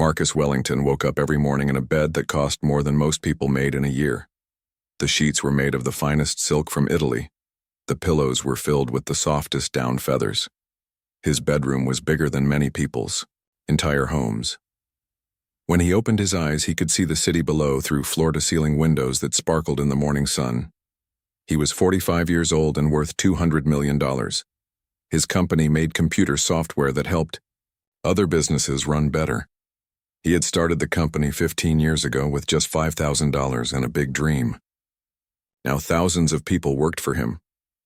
Marcus Wellington woke up every morning in a bed that cost more than most people made in a year. The sheets were made of the finest silk from Italy. The pillows were filled with the softest down feathers. His bedroom was bigger than many people's entire homes. When he opened his eyes, he could see the city below through floor-to-ceiling windows that sparkled in the morning sun. He was 45 years old and worth $200 million. His company made computer software that helped other businesses run better. He had started the company 15 years ago with just $5,000 and a big dream. Now thousands of people worked for him.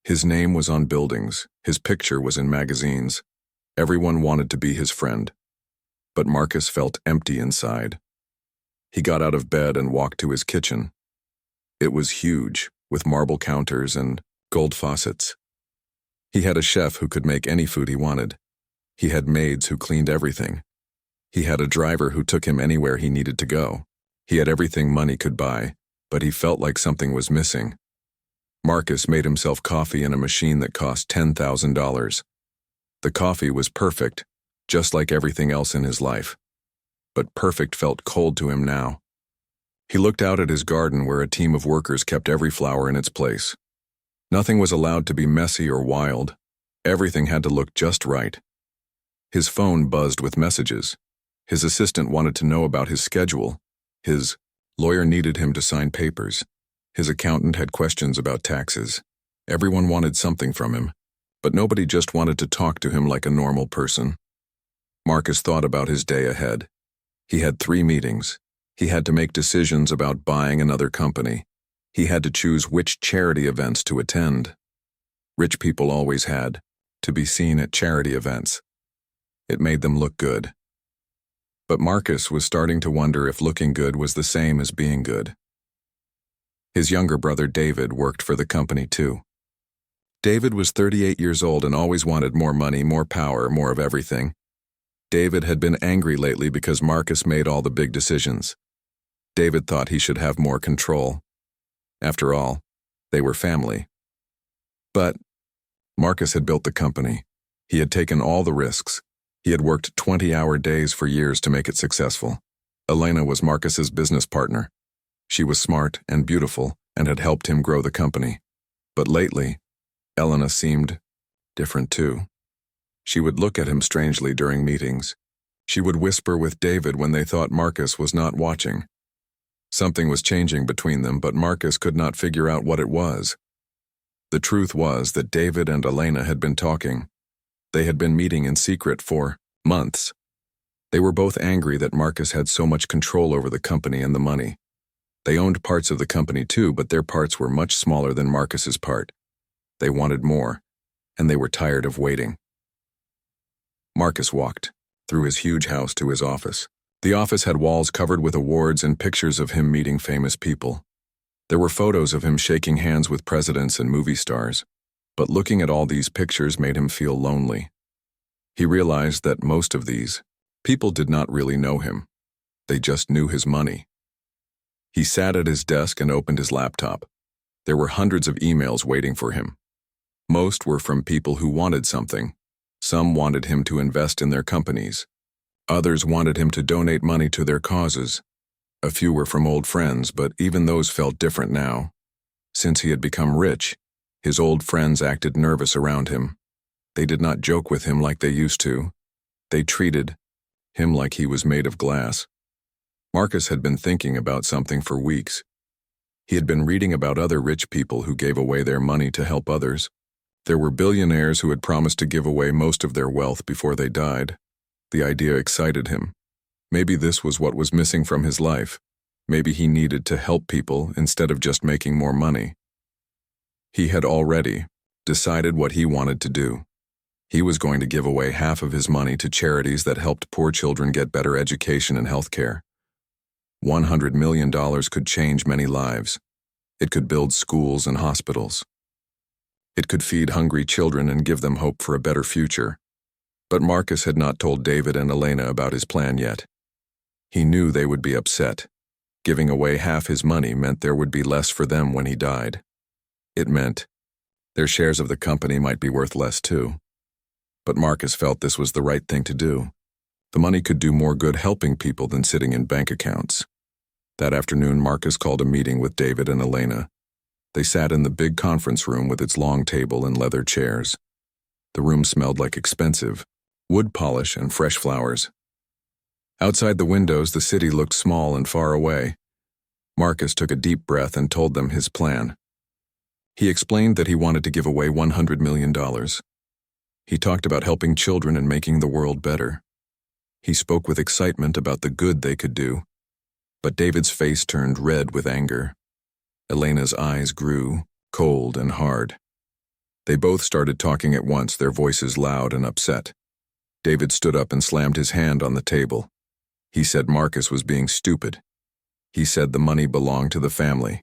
His name was on buildings, his picture was in magazines. Everyone wanted to be his friend. But Marcus felt empty inside. He got out of bed and walked to his kitchen. It was huge, with marble counters and gold faucets. He had a chef who could make any food he wanted. He had maids who cleaned everything. He had a driver who took him anywhere he needed to go. He had everything money could buy, but he felt like something was missing. Marcus made himself coffee in a machine that cost $10,000. The coffee was perfect, just like everything else in his life. But perfect felt cold to him now. He looked out at his garden where a team of workers kept every flower in its place. Nothing was allowed to be messy or wild. Everything had to look just right. His phone buzzed with messages. His assistant wanted to know about his schedule. His lawyer needed him to sign papers. His accountant had questions about taxes. Everyone wanted something from him, but nobody just wanted to talk to him like a normal person. Marcus thought about his day ahead. He had 3 meetings. He had to make decisions about buying another company. He had to choose which charity events to attend. Rich people always had to be seen at charity events. It made them look good. But Marcus was starting to wonder if looking good was the same as being good. His younger brother David worked for the company too. David was 38 years old and always wanted more money, more power, more of everything. David had been angry lately because Marcus made all the big decisions. David thought he should have more control. After all, they were family. But Marcus had built the company. He had taken all the risks. He had worked 20-hour days for years to make it successful. Elena was Marcus's business partner. She was smart and beautiful and had helped him grow the company. But lately, Elena seemed different too. She would look at him strangely during meetings. She would whisper with David when they thought Marcus was not watching. Something was changing between them, but Marcus could not figure out what it was. The truth was that David and Elena had been talking. They had been meeting in secret for months. They were both angry that Marcus had so much control over the company and the money. They owned parts of the company too, but their parts were much smaller than Marcus's part. They wanted more, and they were tired of waiting. Marcus walked through his huge house to his office. The office had walls covered with awards and pictures of him meeting famous people. There were photos of him shaking hands with presidents and movie stars, but looking at all these pictures made him feel lonely. He realized that most of these people did not really know him. They just knew his money. He sat at his desk and opened his laptop. There were hundreds of emails waiting for him. Most were from people who wanted something. Some wanted him to invest in their companies. Others wanted him to donate money to their causes. A few were from old friends, but even those felt different now. Since he had become rich, his old friends acted nervous around him. They did not joke with him like they used to. They treated him like he was made of glass. Marcus had been thinking about something for weeks. He had been reading about other rich people who gave away their money to help others. There were billionaires who had promised to give away most of their wealth before they died. The idea excited him. Maybe this was what was missing from his life. Maybe he needed to help people instead of just making more money. He had already decided what he wanted to do. He was going to give away half of his money to charities that helped poor children get better education and health care. $100 million could change many lives. It could build schools and hospitals. It could feed hungry children and give them hope for a better future. But Marcus had not told David and Elena about his plan yet. He knew they would be upset. Giving away half his money meant there would be less for them when he died. It meant their shares of the company might be worth less too. But Marcus felt this was the right thing to do. The money could do more good helping people than sitting in bank accounts. That afternoon, Marcus called a meeting with David and Elena. They sat in the big conference room with its long table and leather chairs. The room smelled like expensive wood polish and fresh flowers. Outside the windows, the city looked small and far away. Marcus took a deep breath and told them his plan. He explained that he wanted to give away $100 million. He talked about helping children and making the world better. He spoke with excitement about the good they could do. But David's face turned red with anger. Elena's eyes grew cold and hard. They both started talking at once, their voices loud and upset. David stood up and slammed his hand on the table. He said Marcus was being stupid. He said the money belonged to the family.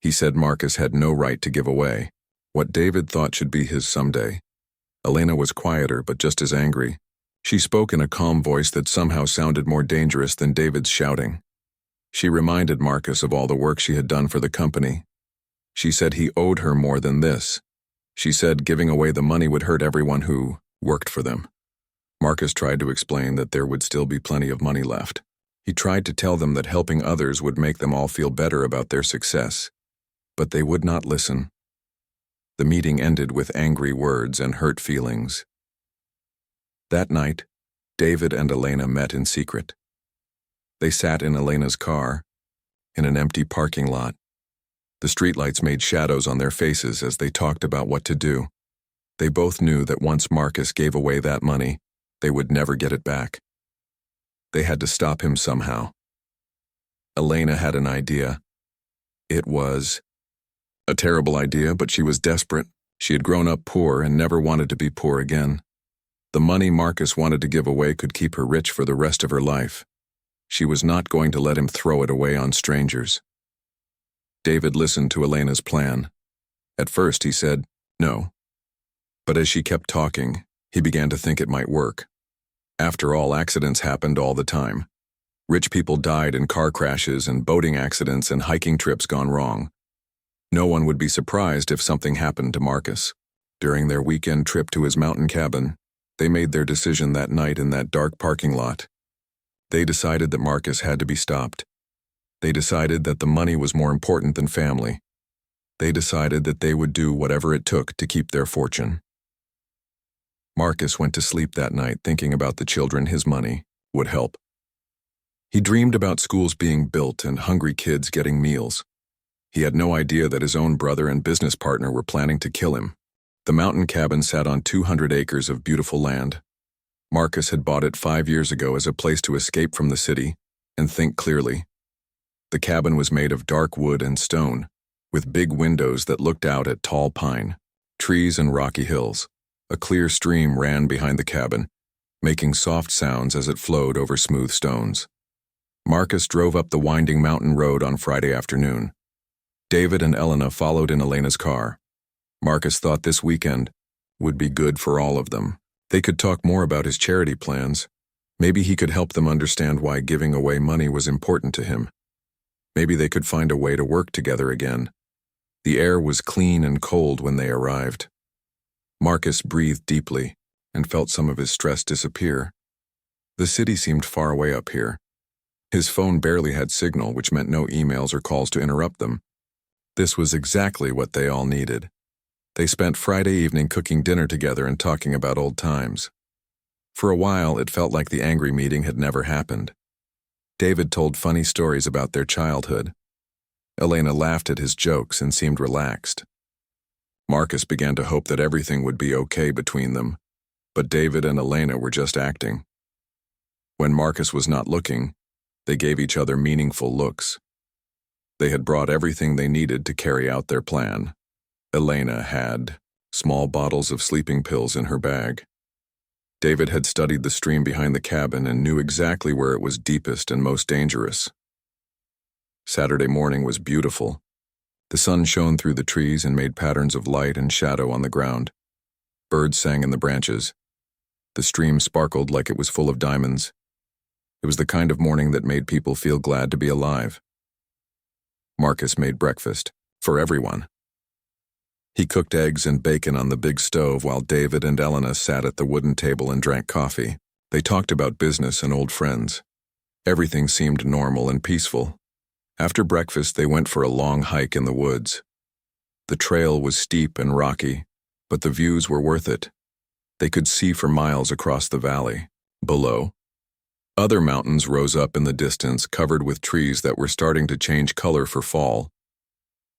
He said Marcus had no right to give away what David thought should be his someday. Elena was quieter but just as angry. She spoke in a calm voice that somehow sounded more dangerous than David's shouting. She reminded Marcus of all the work she had done for the company. She said he owed her more than this. She said giving away the money would hurt everyone who worked for them. Marcus tried to explain that there would still be plenty of money left. He tried to tell them that helping others would make them all feel better about their success. But they would not listen. The meeting ended with angry words and hurt feelings. That night, David and Elena met in secret. They sat in Elena's car, in an empty parking lot. The streetlights made shadows on their faces as they talked about what to do. They both knew that once Marcus gave away that money, they would never get it back. They had to stop him somehow. Elena had an idea. It was a terrible idea, but she was desperate. She had grown up poor and never wanted to be poor again. The money Marcus wanted to give away could keep her rich for the rest of her life. She was not going to let him throw it away on strangers. David listened to Elena's plan. At first he said, no. But as she kept talking, he began to think it might work. After all, accidents happened all the time. Rich people died in car crashes and boating accidents and hiking trips gone wrong. No one would be surprised if something happened to Marcus. During their weekend trip to his mountain cabin, they made their decision that night in that dark parking lot. They decided that Marcus had to be stopped. They decided that the money was more important than family. They decided that they would do whatever it took to keep their fortune. Marcus went to sleep that night thinking about the children his money would help. He dreamed about schools being built and hungry kids getting meals. He had no idea that his own brother and business partner were planning to kill him. The mountain cabin sat on 200 acres of beautiful land. Marcus had bought it 5 years ago as a place to escape from the city and think clearly. The cabin was made of dark wood and stone, with big windows that looked out at tall pine, trees and rocky hills. A clear stream ran behind the cabin, making soft sounds as it flowed over smooth stones. Marcus drove up the winding mountain road on Friday afternoon. David and Elena followed in Elena's car. Marcus thought this weekend would be good for all of them. They could talk more about his charity plans. Maybe he could help them understand why giving away money was important to him. Maybe they could find a way to work together again. The air was clean and cold when they arrived. Marcus breathed deeply and felt some of his stress disappear. The city seemed far away up here. His phone barely had signal, which meant no emails or calls to interrupt them. This was exactly what they all needed. They spent Friday evening cooking dinner together and talking about old times. For a while, it felt like the angry meeting had never happened. David told funny stories about their childhood. Elena laughed at his jokes and seemed relaxed. Marcus began to hope that everything would be okay between them, but David and Elena were just acting. When Marcus was not looking, they gave each other meaningful looks. They had brought everything they needed to carry out their plan. Elena had small bottles of sleeping pills in her bag. David had studied the stream behind the cabin and knew exactly where it was deepest and most dangerous. Saturday morning was beautiful. The sun shone through the trees and made patterns of light and shadow on the ground. Birds sang in the branches. The stream sparkled like it was full of diamonds. It was the kind of morning that made people feel glad to be alive. Marcus made breakfast for everyone. He cooked eggs and bacon on the big stove while David and Elena sat at the wooden table and drank coffee. They talked about business and old friends. Everything seemed normal and peaceful. After breakfast, they went for a long hike in the woods. The trail was steep and rocky, but the views were worth it. They could see for miles across the valley. Below, other mountains rose up in the distance, covered with trees that were starting to change color for fall.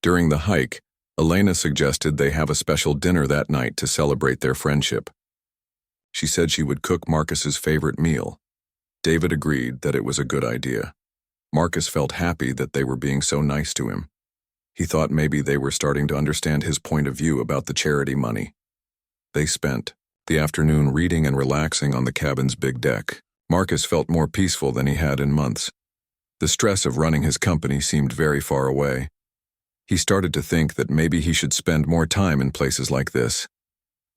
During the hike, Elena suggested they have a special dinner that night to celebrate their friendship. She said she would cook Marcus's favorite meal. David agreed that it was a good idea. Marcus felt happy that they were being so nice to him. He thought maybe they were starting to understand his point of view about the charity money. They spent the afternoon reading and relaxing on the cabin's big deck. Marcus felt more peaceful than he had in months. The stress of running his company seemed very far away. He started to think that maybe he should spend more time in places like this.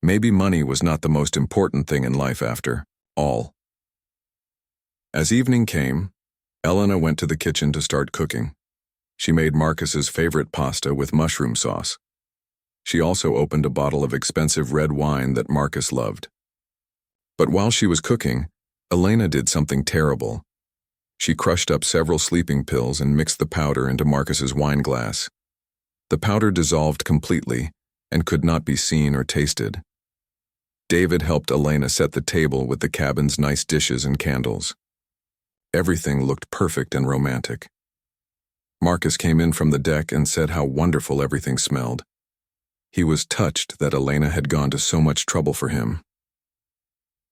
Maybe money was not the most important thing in life after all. As evening came, Elena went to the kitchen to start cooking. She made Marcus's favorite pasta with mushroom sauce. She also opened a bottle of expensive red wine that Marcus loved. But while she was cooking, Elena did something terrible. She crushed up several sleeping pills and mixed the powder into Marcus's wine glass. The powder dissolved completely and could not be seen or tasted. David helped Elena set the table with the cabin's nice dishes and candles. Everything looked perfect and romantic. Marcus came in from the deck and said how wonderful everything smelled. He was touched that Elena had gone to so much trouble for him.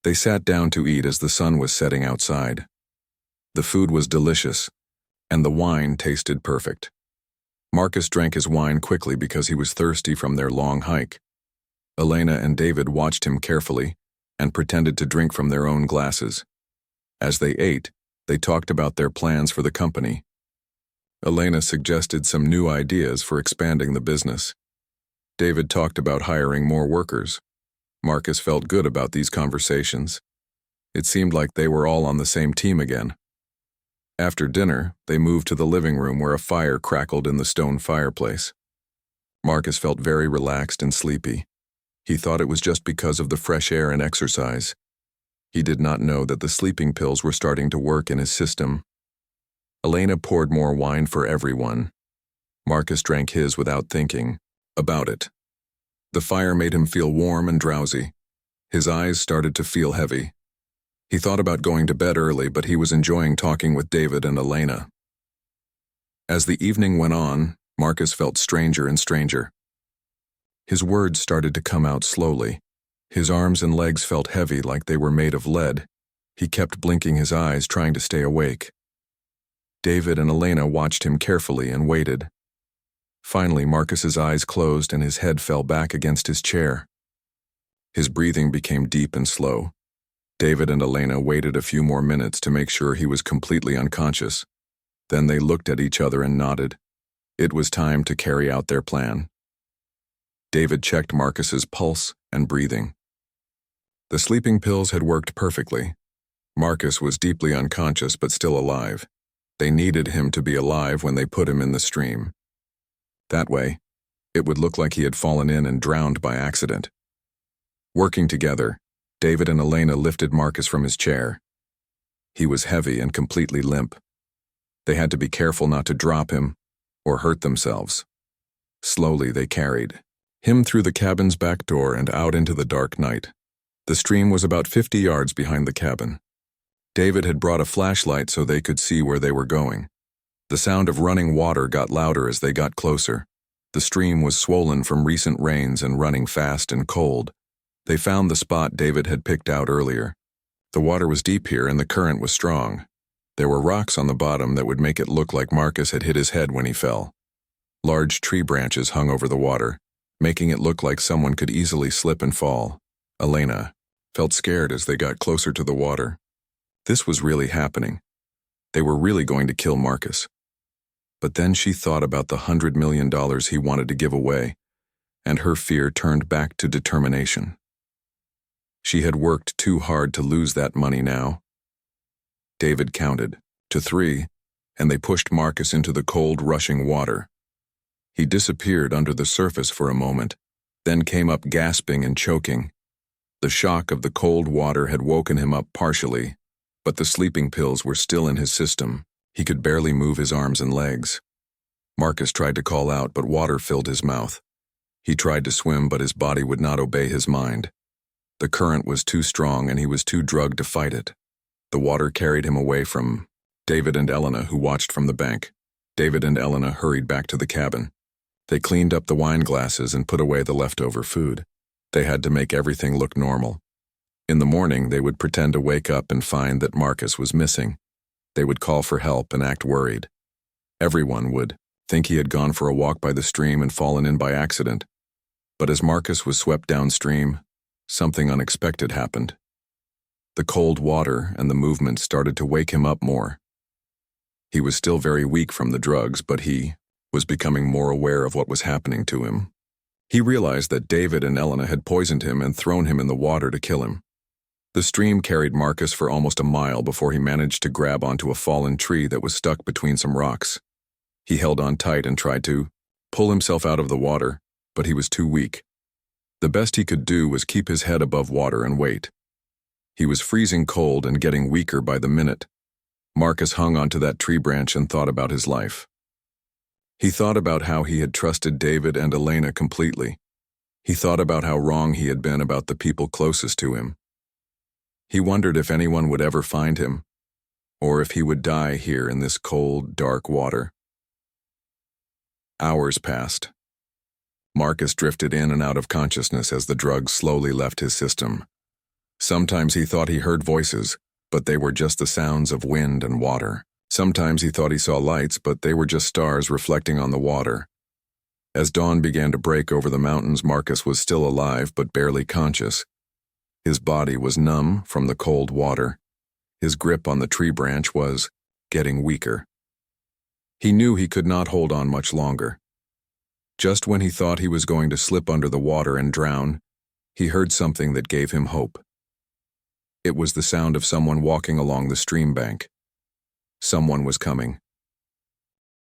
They sat down to eat as the sun was setting outside. The food was delicious, and the wine tasted perfect. Marcus drank his wine quickly because he was thirsty from their long hike. Elena and David watched him carefully and pretended to drink from their own glasses. As they ate, they talked about their plans for the company. Elena suggested some new ideas for expanding the business. David talked about hiring more workers. Marcus felt good about these conversations. It seemed like they were all on the same team again. After dinner, they moved to the living room where a fire crackled in the stone fireplace. Marcus felt very relaxed and sleepy. He thought it was just because of the fresh air and exercise. He did not know that the sleeping pills were starting to work in his system. Elena poured more wine for everyone. Marcus drank his without thinking about it. The fire made him feel warm and drowsy. His eyes started to feel heavy. He thought about going to bed early, but he was enjoying talking with David and Elena. As the evening went on, Marcus felt stranger and stranger. His words started to come out slowly. His arms and legs felt heavy like they were made of lead. He kept blinking his eyes, trying to stay awake. David and Elena watched him carefully and waited. Finally, Marcus's eyes closed and his head fell back against his chair. His breathing became deep and slow. David and Elena waited a few more minutes to make sure he was completely unconscious. Then they looked at each other and nodded. It was time to carry out their plan. David checked Marcus's pulse and breathing. The sleeping pills had worked perfectly. Marcus was deeply unconscious but still alive. They needed him to be alive when they put him in the stream. That way, it would look like he had fallen in and drowned by accident. Working together, David and Elena lifted Marcus from his chair. He was heavy and completely limp. They had to be careful not to drop him or hurt themselves. Slowly they carried him through the cabin's back door and out into the dark night. The stream was about 50 yards behind the cabin. David had brought a flashlight so they could see where they were going. The sound of running water got louder as they got closer. The stream was swollen from recent rains and running fast and cold. They found the spot David had picked out earlier. The water was deep here and the current was strong. There were rocks on the bottom that would make it look like Marcus had hit his head when he fell. Large tree branches hung over the water, making it look like someone could easily slip and fall. Elena felt scared as they got closer to the water. This was really happening. They were really going to kill Marcus. But then she thought about the $100 million he wanted to give away, and her fear turned back to determination. She had worked too hard to lose that money now. David counted to 3, and they pushed Marcus into the cold, rushing water. He disappeared under the surface for a moment, then came up gasping and choking. The shock of the cold water had woken him up partially, but the sleeping pills were still in his system. He could barely move his arms and legs. Marcus tried to call out, but water filled his mouth. He tried to swim, but his body would not obey his mind. The current was too strong and he was too drugged to fight it. The water carried him away from David and Elena, who watched from the bank. David and Elena hurried back to the cabin. They cleaned up the wine glasses and put away the leftover food. They had to make everything look normal. In the morning, they would pretend to wake up and find that Marcus was missing. They would call for help and act worried. Everyone would think he had gone for a walk by the stream and fallen in by accident. But as Marcus was swept downstream, something unexpected happened. The cold water and the movement started to wake him up more. He was still very weak from the drugs, but he was becoming more aware of what was happening to him. He realized that David and Elena had poisoned him and thrown him in the water to kill him. The stream carried Marcus for almost a mile before he managed to grab onto a fallen tree that was stuck between some rocks. He held on tight and tried to pull himself out of the water, but he was too weak. The best he could do was keep his head above water and wait. He was freezing cold and getting weaker by the minute. Marcus hung onto that tree branch and thought about his life. He thought about how he had trusted David and Elena completely. He thought about how wrong he had been about the people closest to him. He wondered if anyone would ever find him, or if he would die here in this cold, dark water. Hours passed. Marcus drifted in and out of consciousness as the drugs slowly left his system. Sometimes he thought he heard voices, but they were just the sounds of wind and water. Sometimes he thought he saw lights, but they were just stars reflecting on the water. As dawn began to break over the mountains, Marcus was still alive but barely conscious. His body was numb from the cold water. His grip on the tree branch was getting weaker. He knew he could not hold on much longer. Just when he thought he was going to slip under the water and drown, he heard something that gave him hope. It was the sound of someone walking along the stream bank. Someone was coming.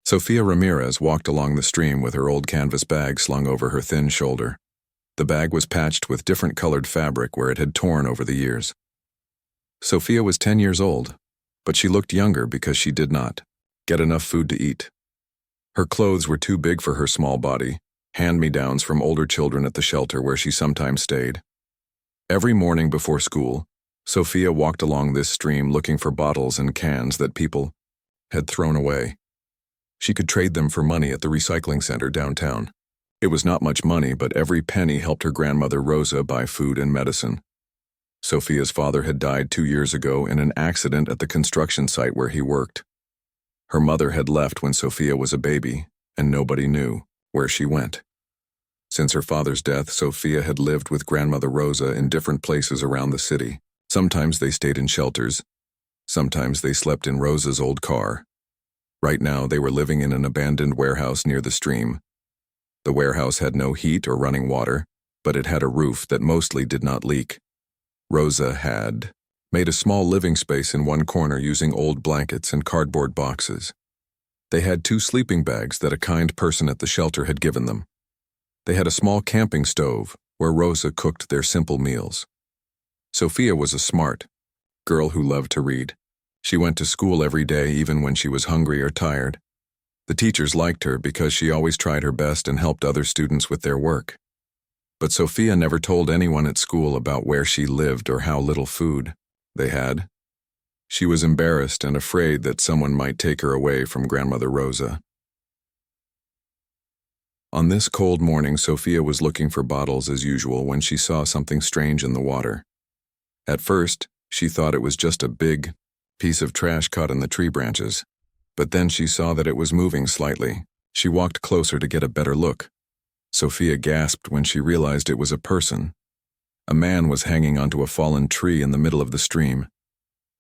Sofia Ramirez walked along the stream with her old canvas bag slung over her thin shoulder. The bag was patched with different colored fabric where it had torn over the years. Sofia was 10 years old, but she looked younger because she did not get enough food to eat. Her clothes were too big for her small body, hand-me-downs from older children at the shelter where she sometimes stayed. Every morning before school, Sofia walked along this stream looking for bottles and cans that people had thrown away. She could trade them for money at the recycling center downtown. It was not much money, but every penny helped her grandmother Rosa buy food and medicine. Sofia's father had died 2 years ago in an accident at the construction site where he worked. Her mother had left when Sofia was a baby, and nobody knew where she went. Since her father's death, Sofia had lived with grandmother Rosa in different places around the city. Sometimes they stayed in shelters. Sometimes they slept in Rosa's old car. Right now, they were living in an abandoned warehouse near the stream. The warehouse had no heat or running water, but it had a roof that mostly did not leak. Rosa had made a small living space in one corner using old blankets and cardboard boxes. They had 2 sleeping bags that a kind person at the shelter had given them. They had a small camping stove where Rosa cooked their simple meals. Sofia was a smart girl who loved to read. She went to school every day even when she was hungry or tired. The teachers liked her because she always tried her best and helped other students with their work. But Sofia never told anyone at school about where she lived or how little food they had. She was embarrassed and afraid that someone might take her away from grandmother Rosa. On this cold morning, Sofia was looking for bottles as usual when she saw something strange in the water. At first, she thought it was just a big piece of trash caught in the tree branches. But then she saw that it was moving slightly. She walked closer to get a better look. Sofia gasped when she realized it was a person. A man was hanging onto a fallen tree in the middle of the stream.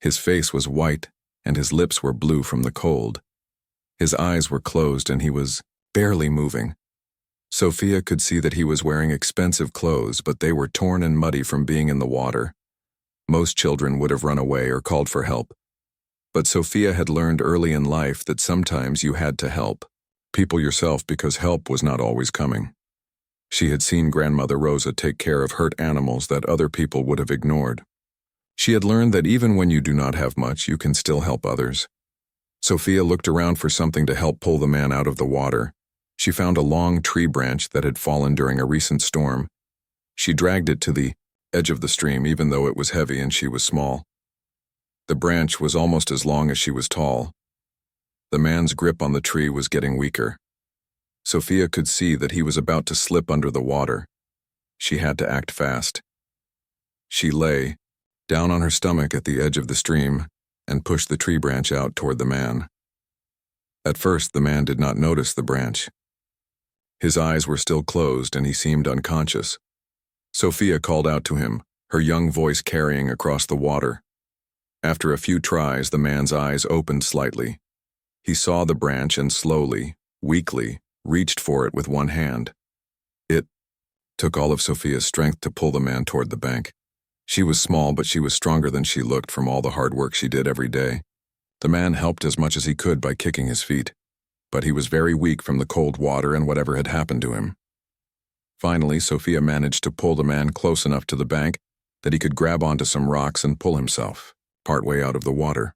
His face was white, and his lips were blue from the cold. His eyes were closed, and he was barely moving. Sofia could see that he was wearing expensive clothes, but they were torn and muddy from being in the water. Most children would have run away or called for help. But Sofia had learned early in life that sometimes you had to help people yourself because help was not always coming. She had seen Grandmother Rosa take care of hurt animals that other people would have ignored. She had learned that even when you do not have much, you can still help others. Sophia looked around for something to help pull the man out of the water. She found a long tree branch that had fallen during a recent storm. She dragged it to the edge of the stream even though it was heavy and she was small. The branch was almost as long as she was tall. The man's grip on the tree was getting weaker. Sophia could see that he was about to slip under the water. She had to act fast. She lay down on her stomach at the edge of the stream and pushed the tree branch out toward the man. At first, the man did not notice the branch. His eyes were still closed and he seemed unconscious. Sophia called out to him, her young voice carrying across the water. After a few tries, the man's eyes opened slightly. He saw the branch and slowly, weakly, reached for it with one hand. It took all of Sophia's strength to pull the man toward the bank. She was small, but she was stronger than she looked from all the hard work she did every day. The man helped as much as he could by kicking his feet, but he was very weak from the cold water and whatever had happened to him. Finally, Sophia managed to pull the man close enough to the bank that he could grab onto some rocks and pull himself, partway out of the water.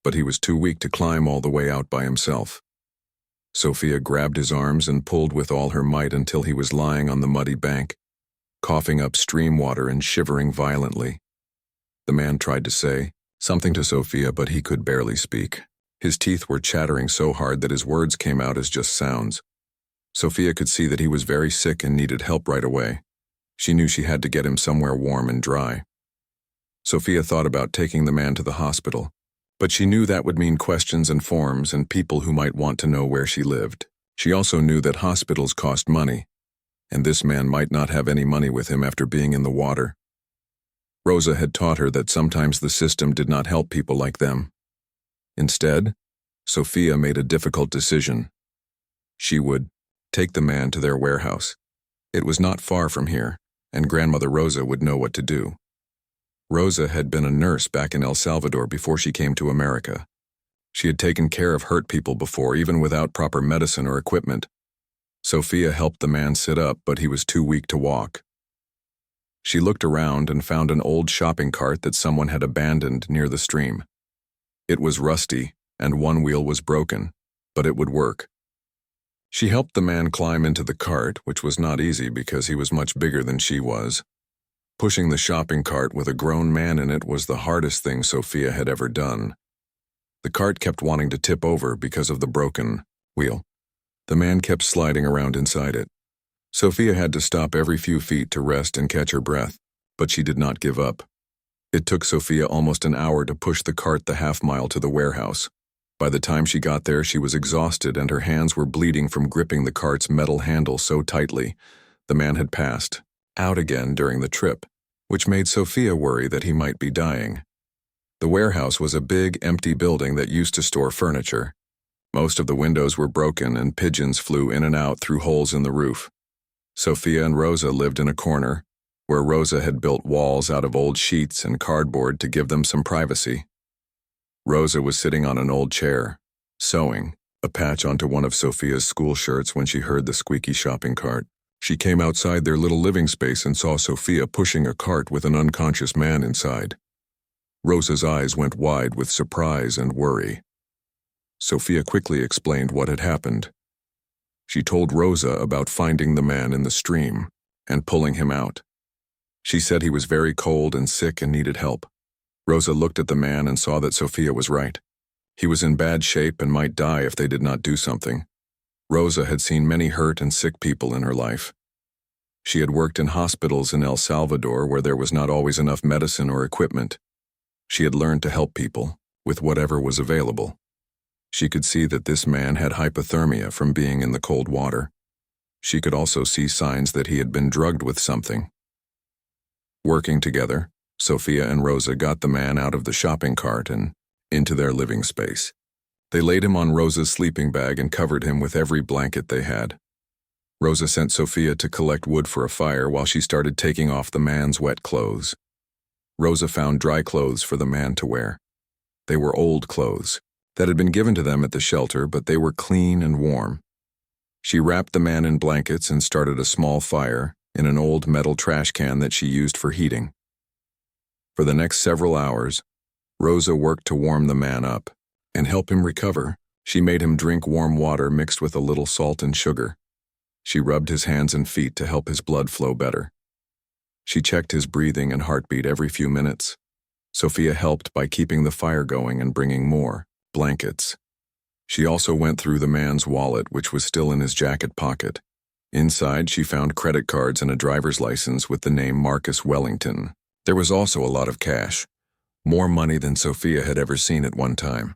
But he was too weak to climb all the way out by himself. Sophia grabbed his arms and pulled with all her might until he was lying on the muddy bank, coughing up stream water and shivering violently. The man tried to say something to Sophia, but he could barely speak. His teeth were chattering so hard that his words came out as just sounds. Sophia could see that he was very sick and needed help right away. She knew she had to get him somewhere warm and dry. Sophia thought about taking the man to the hospital, but she knew that would mean questions and forms and people who might want to know where she lived. She also knew that hospitals cost money, and this man might not have any money with him after being in the water. Rosa had taught her that sometimes the system did not help people like them. Instead, Sophia made a difficult decision. She would take the man to their warehouse. It was not far from here, and Grandmother Rosa would know what to do. Rosa had been a nurse back in El Salvador before she came to America. She had taken care of hurt people before, even without proper medicine or equipment. Sophia helped the man sit up, but he was too weak to walk. She looked around and found an old shopping cart that someone had abandoned near the stream. It was rusty, and one wheel was broken, but it would work. She helped the man climb into the cart, which was not easy because he was much bigger than she was. Pushing the shopping cart with a grown man in it was the hardest thing Sophia had ever done. The cart kept wanting to tip over because of the broken wheel. The man kept sliding around inside it. Sophia had to stop every few feet to rest and catch her breath, but she did not give up. It took Sophia almost an hour to push the cart the half-mile to the warehouse. By the time she got there, she was exhausted and her hands were bleeding from gripping the cart's metal handle so tightly. The man had passed out again during the trip, which made Sophia worry that he might be dying. The warehouse was a big, empty building that used to store furniture. Most of the windows were broken and pigeons flew in and out through holes in the roof. Sophia and Rosa lived in a corner, where Rosa had built walls out of old sheets and cardboard to give them some privacy. Rosa was sitting on an old chair, sewing a patch onto one of Sophia's school shirts when she heard the squeaky shopping cart. She came outside their little living space and saw Sophia pushing a cart with an unconscious man inside. Rosa's eyes went wide with surprise and worry. Sophia quickly explained what had happened. She told Rosa about finding the man in the stream and pulling him out. She said he was very cold and sick and needed help. Rosa looked at the man and saw that Sophia was right. He was in bad shape and might die if they did not do something. Rosa had seen many hurt and sick people in her life. She had worked in hospitals in El Salvador where there was not always enough medicine or equipment. She had learned to help people with whatever was available. She could see that this man had hypothermia from being in the cold water. She could also see signs that he had been drugged with something. Working together, Sophia and Rosa got the man out of the shopping cart and into their living space. They laid him on Rosa's sleeping bag and covered him with every blanket they had. Rosa sent Sophia to collect wood for a fire while she started taking off the man's wet clothes. Rosa found dry clothes for the man to wear. They were old clothes that had been given to them at the shelter, but they were clean and warm. She wrapped the man in blankets and started a small fire in an old metal trash can that she used for heating. For the next several hours, Rosa worked to warm the man up and help him recover. She made him drink warm water mixed with a little salt and sugar. She rubbed his hands and feet to help his blood flow better. She checked his breathing and heartbeat every few minutes. Sophia helped by keeping the fire going and bringing more blankets. She also went through the man's wallet, which was still in his jacket pocket. Inside, she found credit cards and a driver's license with the name Marcus Wellington. There was also a lot of cash, more money than Sophia had ever seen at one time.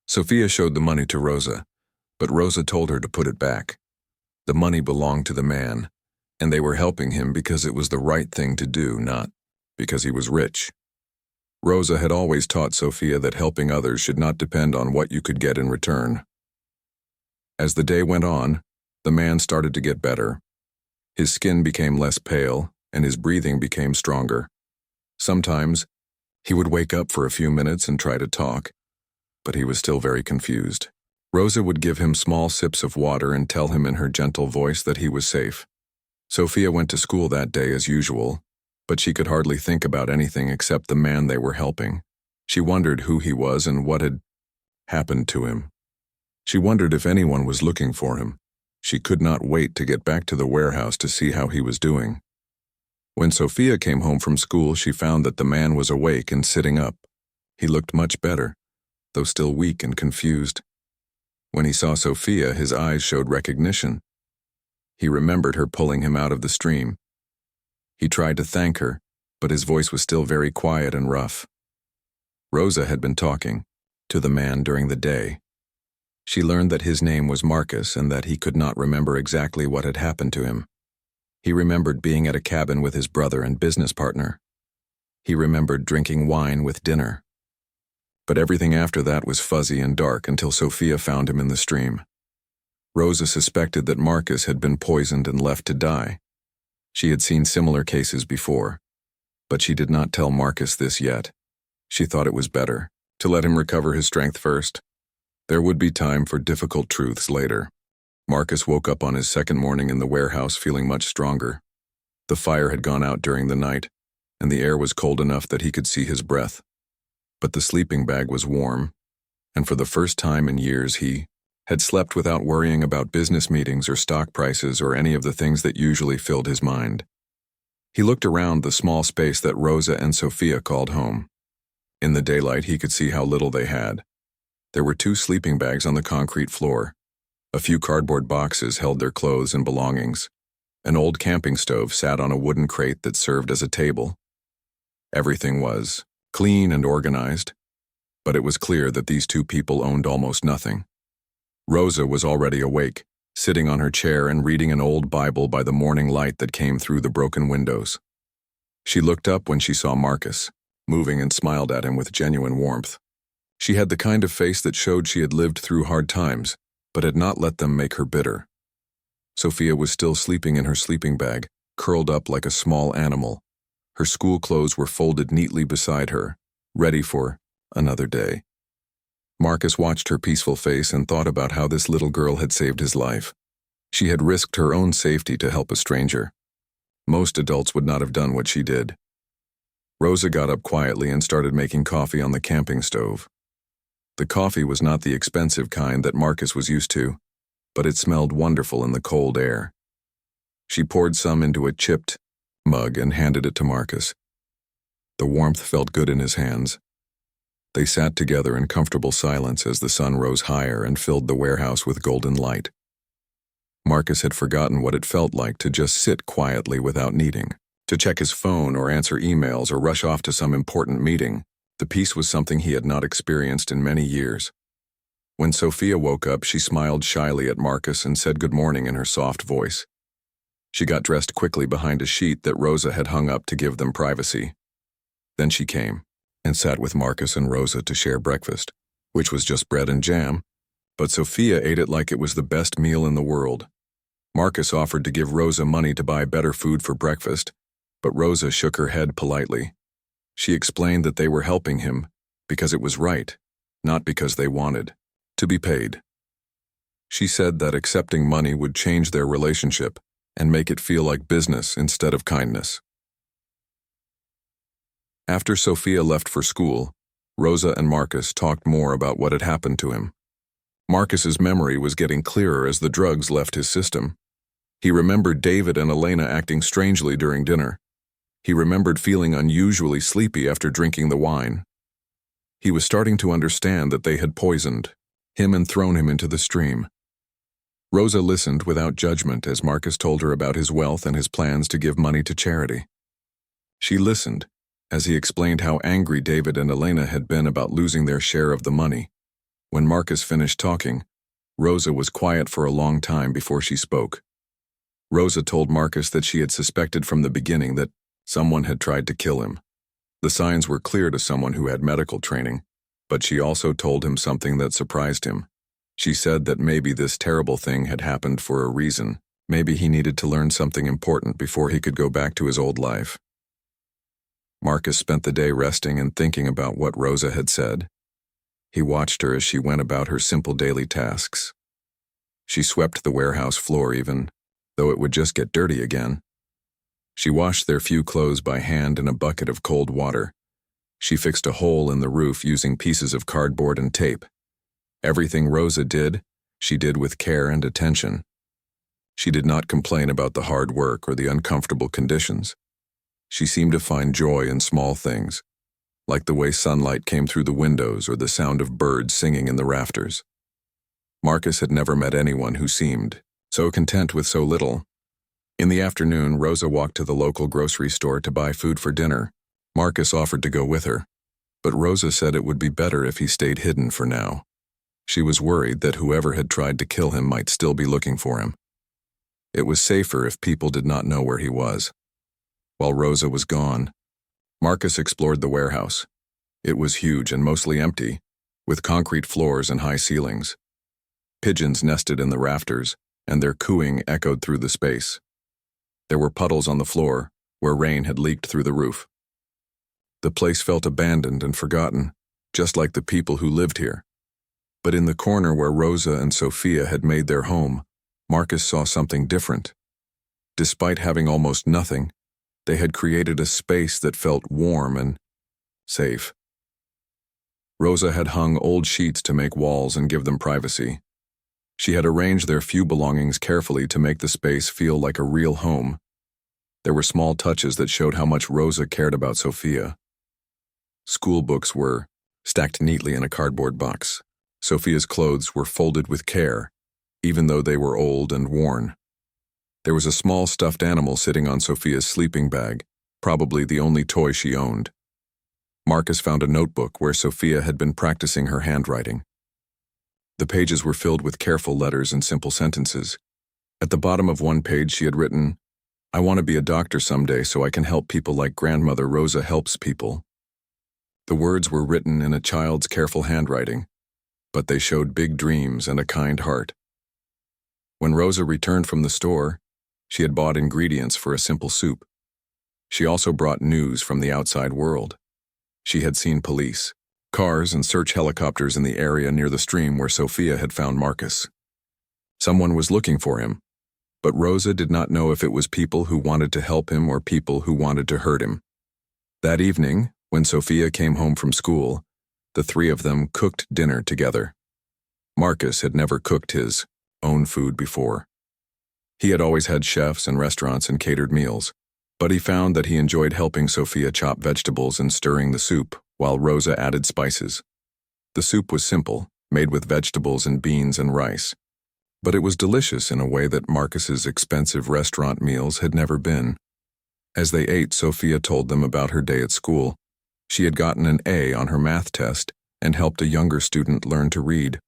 Sophia showed the money to Rosa, but Rosa told her to put it back. The money belonged to the man, and they were helping him because it was the right thing to do, not because he was rich. Rosa had always taught Sophia that helping others should not depend on what you could get in return. As the day went on, the man started to get better. His skin became less pale, and his breathing became stronger. Sometimes, he would wake up for a few minutes and try to talk, but he was still very confused. Rosa would give him small sips of water and tell him in her gentle voice that he was safe. Sophia went to school that day as usual, but she could hardly think about anything except the man they were helping. She wondered who he was and what had happened to him. She wondered if anyone was looking for him. She could not wait to get back to the warehouse to see how he was doing. When Sophia came home from school, she found that the man was awake and sitting up. He looked much better, though still weak and confused. When he saw Sophia, his eyes showed recognition. He remembered her pulling him out of the stream. He tried to thank her, but his voice was still very quiet and rough. Rosa had been talking to the man during the day. She learned that his name was Marcus and that he could not remember exactly what had happened to him. He remembered being at a cabin with his brother and business partner. He remembered drinking wine with dinner. But everything after that was fuzzy and dark until Sophia found him in the stream. Rosa suspected that Marcus had been poisoned and left to die. She had seen similar cases before, but she did not tell Marcus this yet. She thought it was better to let him recover his strength first. There would be time for difficult truths later. Marcus woke up on his second morning in the warehouse feeling much stronger. The fire had gone out during the night, and the air was cold enough that he could see his breath. But the sleeping bag was warm, and for the first time in years he had slept without worrying about business meetings or stock prices or any of the things that usually filled his mind. He looked around the small space that Rosa and Sophia called home. In the daylight, he could see how little they had. There were 2 sleeping bags on the concrete floor. A few cardboard boxes held their clothes and belongings. An old camping stove sat on a wooden crate that served as a table. Everything was clean and organized, but it was clear that these 2 people owned almost nothing. Rosa was already awake, sitting on her chair and reading an old Bible by the morning light that came through the broken windows. She looked up when she saw Marcus, moving, and smiled at him with genuine warmth. She had the kind of face that showed she had lived through hard times, but had not let them make her bitter. Sophia was still sleeping in her sleeping bag, curled up like a small animal. Her school clothes were folded neatly beside her, ready for another day. Marcus watched her peaceful face and thought about how this little girl had saved his life. She had risked her own safety to help a stranger. Most adults would not have done what she did. Rosa got up quietly and started making coffee on the camping stove. The coffee was not the expensive kind that Marcus was used to, but it smelled wonderful in the cold air. She poured some into a chipped mug and handed it to Marcus. The warmth felt good in his hands. They sat together in comfortable silence as the sun rose higher and filled the warehouse with golden light. Marcus had forgotten what it felt like to just sit quietly without needing to check his phone or answer emails or rush off to some important meeting. The peace was something he had not experienced in many years. When Sophia woke up, she smiled shyly at Marcus and said good morning in her soft voice. She got dressed quickly behind a sheet that Rosa had hung up to give them privacy. Then she came and sat with Marcus and Rosa to share breakfast, which was just bread and jam, but Sophia ate it like it was the best meal in the world. Marcus offered to give Rosa money to buy better food for breakfast, but Rosa shook her head politely. She explained that they were helping him because it was right, not because they wanted to be paid. She said that accepting money would change their relationship and make it feel like business instead of kindness. After Sophia left for school, Rosa and Marcus talked more about what had happened to him. Marcus's memory was getting clearer as the drugs left his system. He remembered David and Elena acting strangely during dinner. He remembered feeling unusually sleepy after drinking the wine. He was starting to understand that they had poisoned him and thrown him into the stream. Rosa listened without judgment as Marcus told her about his wealth and his plans to give money to charity. She listened as he explained how angry David and Elena had been about losing their share of the money. When Marcus finished talking, Rosa was quiet for a long time before she spoke. Rosa told Marcus that she had suspected from the beginning that someone had tried to kill him. The signs were clear to someone who had medical training, but she also told him something that surprised him. She said that maybe this terrible thing had happened for a reason. Maybe he needed to learn something important before he could go back to his old life. Marcus spent the day resting and thinking about what Rosa had said. He watched her as she went about her simple daily tasks. She swept the warehouse floor even, though it would just get dirty again. She washed their few clothes by hand in a bucket of cold water. She fixed a hole in the roof using pieces of cardboard and tape. Everything Rosa did, she did with care and attention. She did not complain about the hard work or the uncomfortable conditions. She seemed to find joy in small things, like the way sunlight came through the windows or the sound of birds singing in the rafters. Marcus had never met anyone who seemed so content with so little. In the afternoon, Rosa walked to the local grocery store to buy food for dinner. Marcus offered to go with her, but Rosa said it would be better if he stayed hidden for now. She was worried that whoever had tried to kill him might still be looking for him. It was safer if people did not know where he was. While Rosa was gone, Marcus explored the warehouse. It was huge and mostly empty, with concrete floors and high ceilings. Pigeons nested in the rafters, and their cooing echoed through the space. There were puddles on the floor, where rain had leaked through the roof. The place felt abandoned and forgotten, just like the people who lived here. But in the corner where Rosa and Sophia had made their home, Marcus saw something different. Despite having almost nothing, they had created a space that felt warm and safe. Rosa had hung old sheets to make walls and give them privacy. She had arranged their few belongings carefully to make the space feel like a real home. There were small touches that showed how much Rosa cared about Sophia. School books were stacked neatly in a cardboard box. Sophia's clothes were folded with care, even though they were old and worn. There was a small stuffed animal sitting on Sophia's sleeping bag, probably the only toy she owned. Marcus found a notebook where Sophia had been practicing her handwriting. The pages were filled with careful letters and simple sentences. At the bottom of one page she had written, "I want to be a doctor someday so I can help people like Grandmother Rosa helps people." The words were written in a child's careful handwriting, but they showed big dreams and a kind heart. When Rosa returned from the store, she had bought ingredients for a simple soup. She also brought news from the outside world. She had seen police, cars, and search helicopters in the area near the stream where Sophia had found Marcus. Someone was looking for him, but Rosa did not know if it was people who wanted to help him or people who wanted to hurt him. That evening, when Sophia came home from school, the three of them cooked dinner together. Marcus had never cooked his own food before. He had always had chefs and restaurants and catered meals, but he found that he enjoyed helping Sophia chop vegetables and stirring the soup, while Rosa added spices. The soup was simple, made with vegetables and beans and rice, but it was delicious in a way that Marcus's expensive restaurant meals had never been. As they ate, Sophia told them about her day at school. She had gotten an A on her math test and helped a younger student learn to read.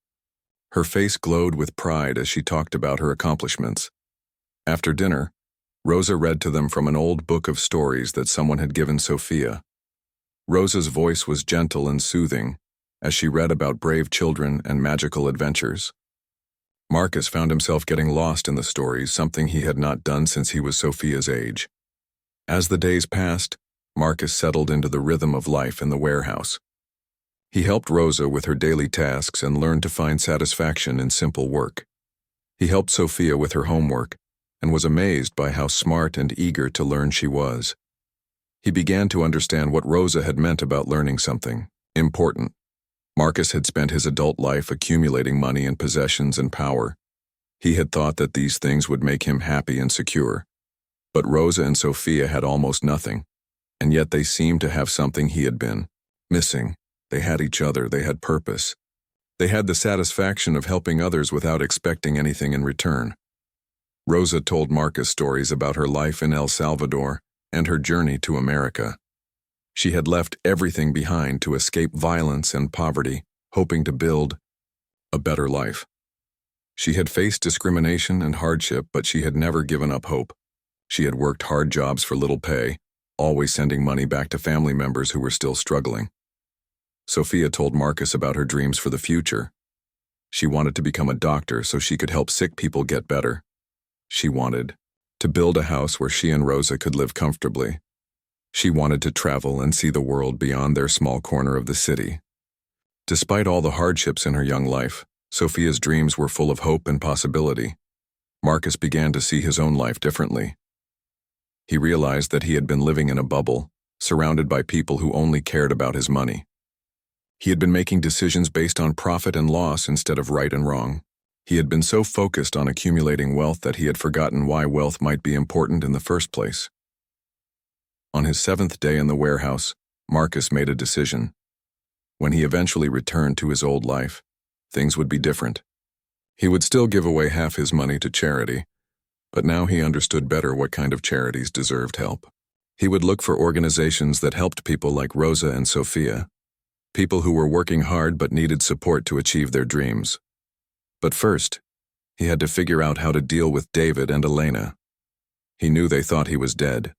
Her face glowed with pride as she talked about her accomplishments. After dinner, Rosa read to them from an old book of stories that someone had given Sophia. Rosa's voice was gentle and soothing as she read about brave children and magical adventures. Marcus found himself getting lost in the stories, something he had not done since he was Sophia's age. As the days passed, Marcus settled into the rhythm of life in the warehouse. He helped Rosa with her daily tasks and learned to find satisfaction in simple work. He helped Sophia with her homework and was amazed by how smart and eager to learn she was. He began to understand what Rosa had meant about learning something important. Marcus had spent his adult life accumulating money and possessions and power. He had thought that these things would make him happy and secure. But Rosa and Sophia had almost nothing, and yet they seemed to have something he had been missing. They had each other, they had purpose. They had the satisfaction of helping others without expecting anything in return. Rosa told Marcus stories about her life in El Salvador and her journey to America. She had left everything behind to escape violence and poverty, hoping to build a better life. She had faced discrimination and hardship, but she had never given up hope. She had worked hard jobs for little pay, always sending money back to family members who were still struggling. Sophia told Marcus about her dreams for the future. She wanted to become a doctor so she could help sick people get better. She wanted to build a house where she and Rosa could live comfortably. She wanted to travel and see the world beyond their small corner of the city. Despite all the hardships in her young life, Sophia's dreams were full of hope and possibility. Marcus began to see his own life differently. He realized that he had been living in a bubble, surrounded by people who only cared about his money. He had been making decisions based on profit and loss instead of right and wrong. He had been so focused on accumulating wealth that he had forgotten why wealth might be important in the first place. On his 7th day in the warehouse, Marcus made a decision. When he eventually returned to his old life, things would be different. He would still give away half his money to charity, but now he understood better what kind of charities deserved help. He would look for organizations that helped people like Rosa and Sophia, people who were working hard but needed support to achieve their dreams. But first, he had to figure out how to deal with David and Elena. He knew they thought he was dead.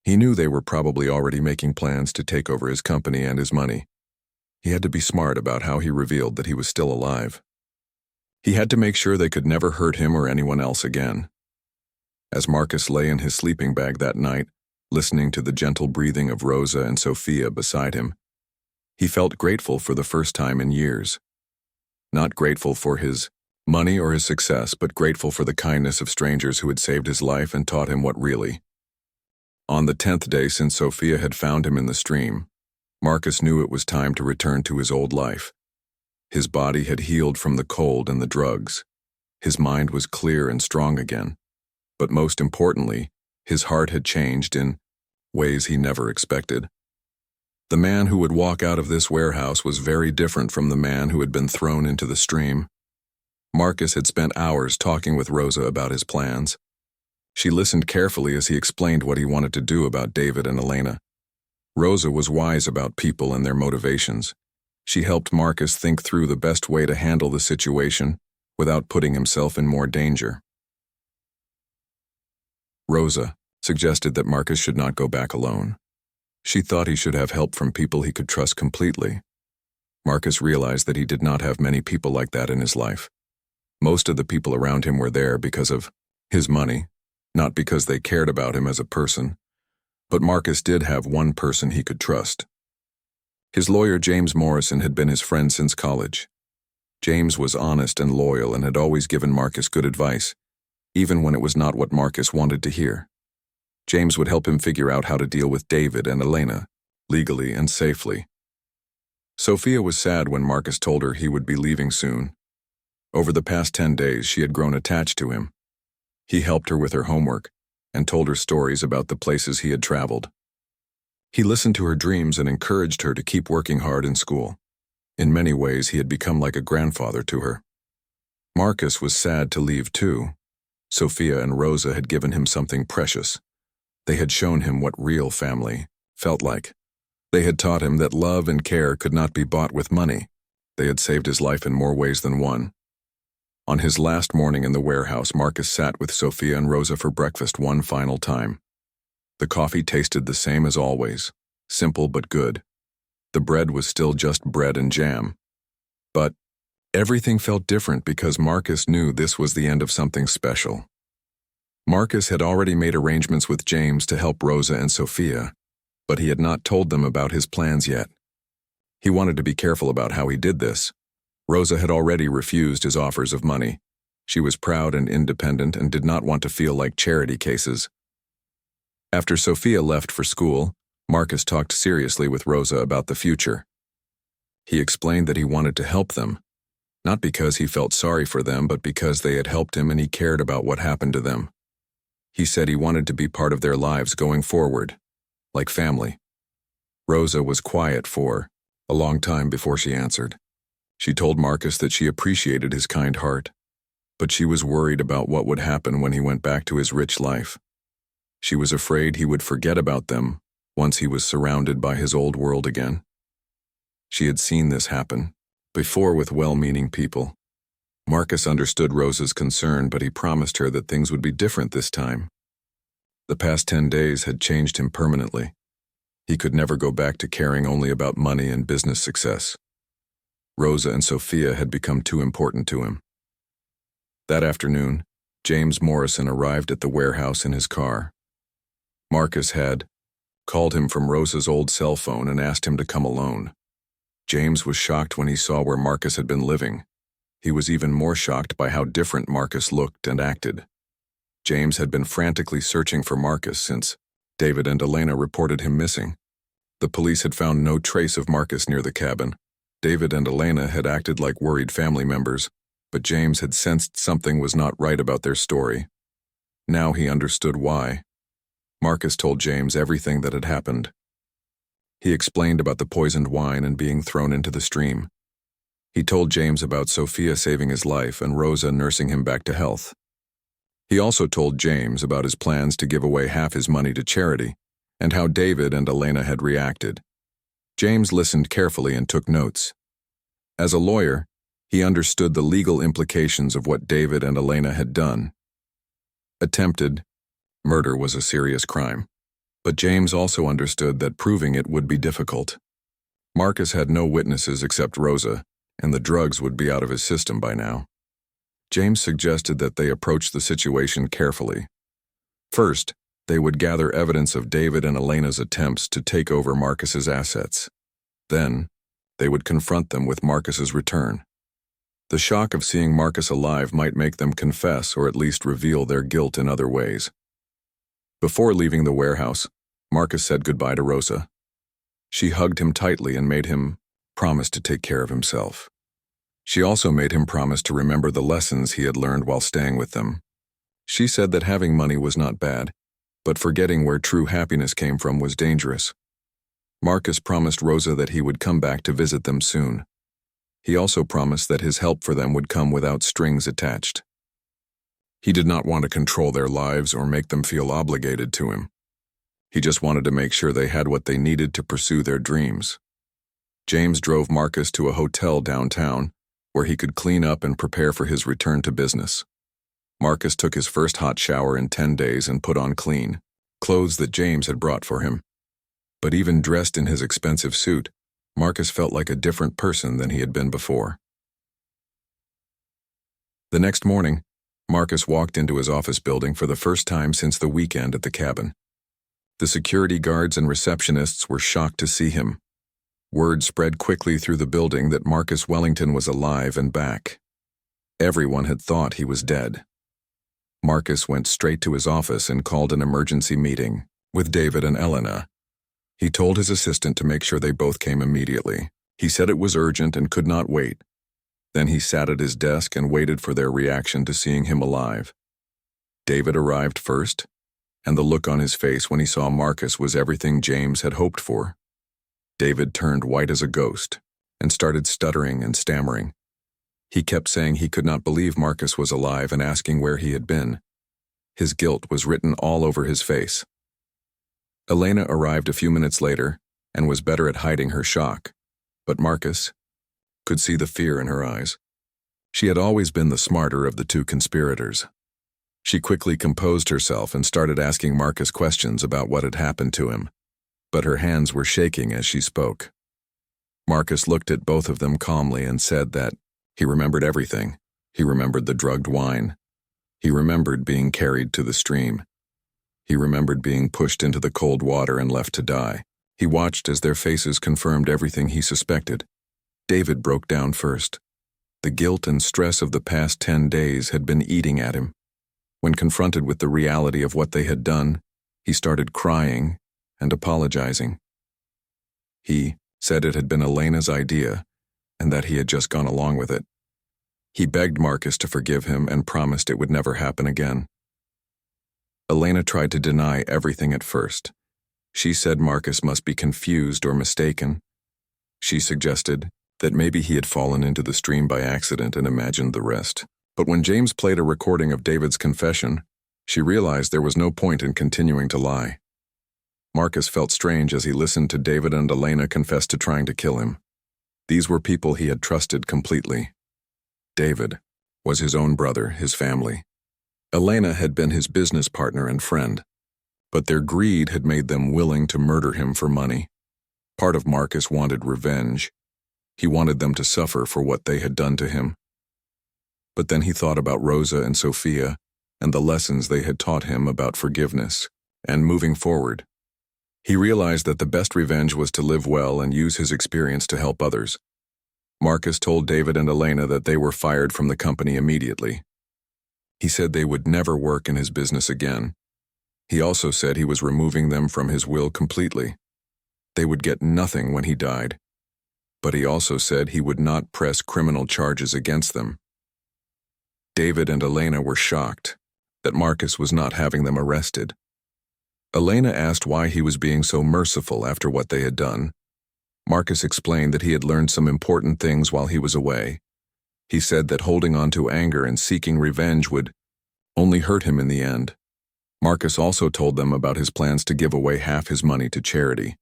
He knew they were probably already making plans to take over his company and his money. He had to be smart about how he revealed that he was still alive. He had to make sure they could never hurt him or anyone else again. As Marcus lay in his sleeping bag that night, listening to the gentle breathing of Rosa and Sophia beside him, he felt grateful for the first time in years. Not grateful for his money or his success, but grateful for the kindness of strangers who had saved his life and taught him what really. On the 10th day since Sophia had found him in the stream, Marcus knew it was time to return to his old life. His body had healed from the cold and the drugs. His mind was clear and strong again. But most importantly, his heart had changed in ways he never expected. The man who would walk out of this warehouse was very different from the man who had been thrown into the stream. Marcus had spent hours talking with Rosa about his plans. She listened carefully as he explained what he wanted to do about David and Elena. Rosa was wise about people and their motivations. She helped Marcus think through the best way to handle the situation without putting himself in more danger. Rosa suggested that Marcus should not go back alone. She thought he should have help from people he could trust completely. Marcus realized that he did not have many people like that in his life. Most of the people around him were there because of his money, not because they cared about him as a person. But Marcus did have one person he could trust. His lawyer, James Morrison, had been his friend since college. James was honest and loyal and had always given Marcus good advice, even when it was not what Marcus wanted to hear. James would help him figure out how to deal with David and Elena, legally and safely. Sophia was sad when Marcus told her he would be leaving soon. Over the past 10 days, she had grown attached to him. He helped her with her homework and told her stories about the places he had traveled. He listened to her dreams and encouraged her to keep working hard in school. In many ways, he had become like a grandfather to her. Marcus was sad to leave too. Sophia and Rosa had given him something precious. They had shown him what real family felt like. They had taught him that love and care could not be bought with money. They had saved his life in more ways than one. On his last morning in the warehouse, Marcus sat with Sophia and Rosa for breakfast one final time. The coffee tasted the same as always, simple but good. The bread was still just bread and jam. But everything felt different because Marcus knew this was the end of something special. Marcus had already made arrangements with James to help Rosa and Sophia, but he had not told them about his plans yet. He wanted to be careful about how he did this. Rosa had already refused his offers of money. She was proud and independent and did not want to feel like charity cases. After Sophia left for school, Marcus talked seriously with Rosa about the future. He explained that he wanted to help them, not because he felt sorry for them, but because they had helped him and he cared about what happened to them. He said he wanted to be part of their lives going forward, like family. Rosa was quiet for a long time before she answered. She told Marcus that she appreciated his kind heart, but she was worried about what would happen when he went back to his rich life. She was afraid he would forget about them once he was surrounded by his old world again. She had seen this happen before with well-meaning people. Marcus understood Rosa's concern, but he promised her that things would be different this time. The past 10 days had changed him permanently. He could never go back to caring only about money and business success. Rosa and Sophia had become too important to him. That afternoon, James Morrison arrived at the warehouse in his car. Marcus had called him from Rosa's old cell phone and asked him to come alone. James was shocked when he saw where Marcus had been living. He was even more shocked by how different Marcus looked and acted. James had been frantically searching for Marcus since David and Elena reported him missing. The police had found no trace of Marcus near the cabin. David and Elena had acted like worried family members, but James had sensed something was not right about their story. Now he understood why. Marcus told James everything that had happened. He explained about the poisoned wine and being thrown into the stream. He told James about Sophia saving his life and Rosa nursing him back to health. He also told James about his plans to give away half his money to charity and how David and Elena had reacted. James listened carefully and took notes. As a lawyer, he understood the legal implications of what David and Elena had done. Attempted murder was a serious crime, but James also understood that proving it would be difficult. Marcus had no witnesses except Rosa, and the drugs would be out of his system by now. James suggested that they approach the situation carefully. First, they would gather evidence of David and Elena's attempts to take over Marcus's assets. Then, they would confront them with Marcus's return. The shock of seeing Marcus alive might make them confess or at least reveal their guilt in other ways. Before leaving the warehouse, Marcus said goodbye to Rosa. She hugged him tightly and made him promise to take care of himself. She also made him promise to remember the lessons he had learned while staying with them. She said that having money was not bad, but forgetting where true happiness came from was dangerous. Marcus promised Rosa that he would come back to visit them soon. He also promised that his help for them would come without strings attached. He did not want to control their lives or make them feel obligated to him. He just wanted to make sure they had what they needed to pursue their dreams. James drove Marcus to a hotel downtown where he could clean up and prepare for his return to business. Marcus took his first hot shower in 10 days and put on clean clothes that James had brought for him. But even dressed in his expensive suit, Marcus felt like a different person than he had been before. The next morning, Marcus walked into his office building for the first time since the weekend at the cabin. The security guards and receptionists were shocked to see him. Word spread quickly through the building that Marcus Wellington was alive and back. Everyone had thought he was dead. Marcus went straight to his office and called an emergency meeting with David and Elena. He told his assistant to make sure they both came immediately. He said it was urgent and could not wait. Then he sat at his desk and waited for their reaction to seeing him alive. David arrived first, and the look on his face when he saw Marcus was everything James had hoped for. David turned white as a ghost and started stuttering and stammering. He kept saying he could not believe Marcus was alive and asking where he had been. His guilt was written all over his face. Elena arrived a few minutes later and was better at hiding her shock, but Marcus could see the fear in her eyes. She had always been the smarter of the two conspirators. She quickly composed herself and started asking Marcus questions about what had happened to him, but her hands were shaking as she spoke. Marcus looked at both of them calmly and said that he remembered everything. He remembered the drugged wine. He remembered being carried to the stream. He remembered being pushed into the cold water and left to die. He watched as their faces confirmed everything he suspected. David broke down first. The guilt and stress of the past 10 days had been eating at him. When confronted with the reality of what they had done, he started crying and apologizing. He said it had been Elena's idea and that he had just gone along with it. He begged Marcus to forgive him and promised it would never happen again. Elena tried to deny everything at first. She said Marcus must be confused or mistaken. She suggested that maybe he had fallen into the stream by accident and imagined the rest. But when James played a recording of David's confession, she realized there was no point in continuing to lie. Marcus felt strange as he listened to David and Elena confess to trying to kill him. These were people he had trusted completely. David was his own brother, his family. Elena had been his business partner and friend, but their greed had made them willing to murder him for money. Part of Marcus wanted revenge. He wanted them to suffer for what they had done to him. But then he thought about Rosa and Sophia and the lessons they had taught him about forgiveness and moving forward. He realized that the best revenge was to live well and use his experience to help others. Marcus told David and Elena that they were fired from the company immediately. He said they would never work in his business again. He also said he was removing them from his will completely. They would get nothing when he died. But he also said he would not press criminal charges against them. David and Elena were shocked that Marcus was not having them arrested. Elena asked why he was being so merciful after what they had done. Marcus explained that he had learned some important things while he was away. He said that holding on to anger and seeking revenge would only hurt him in the end. Marcus also told them about his plans to give away half his money to charity.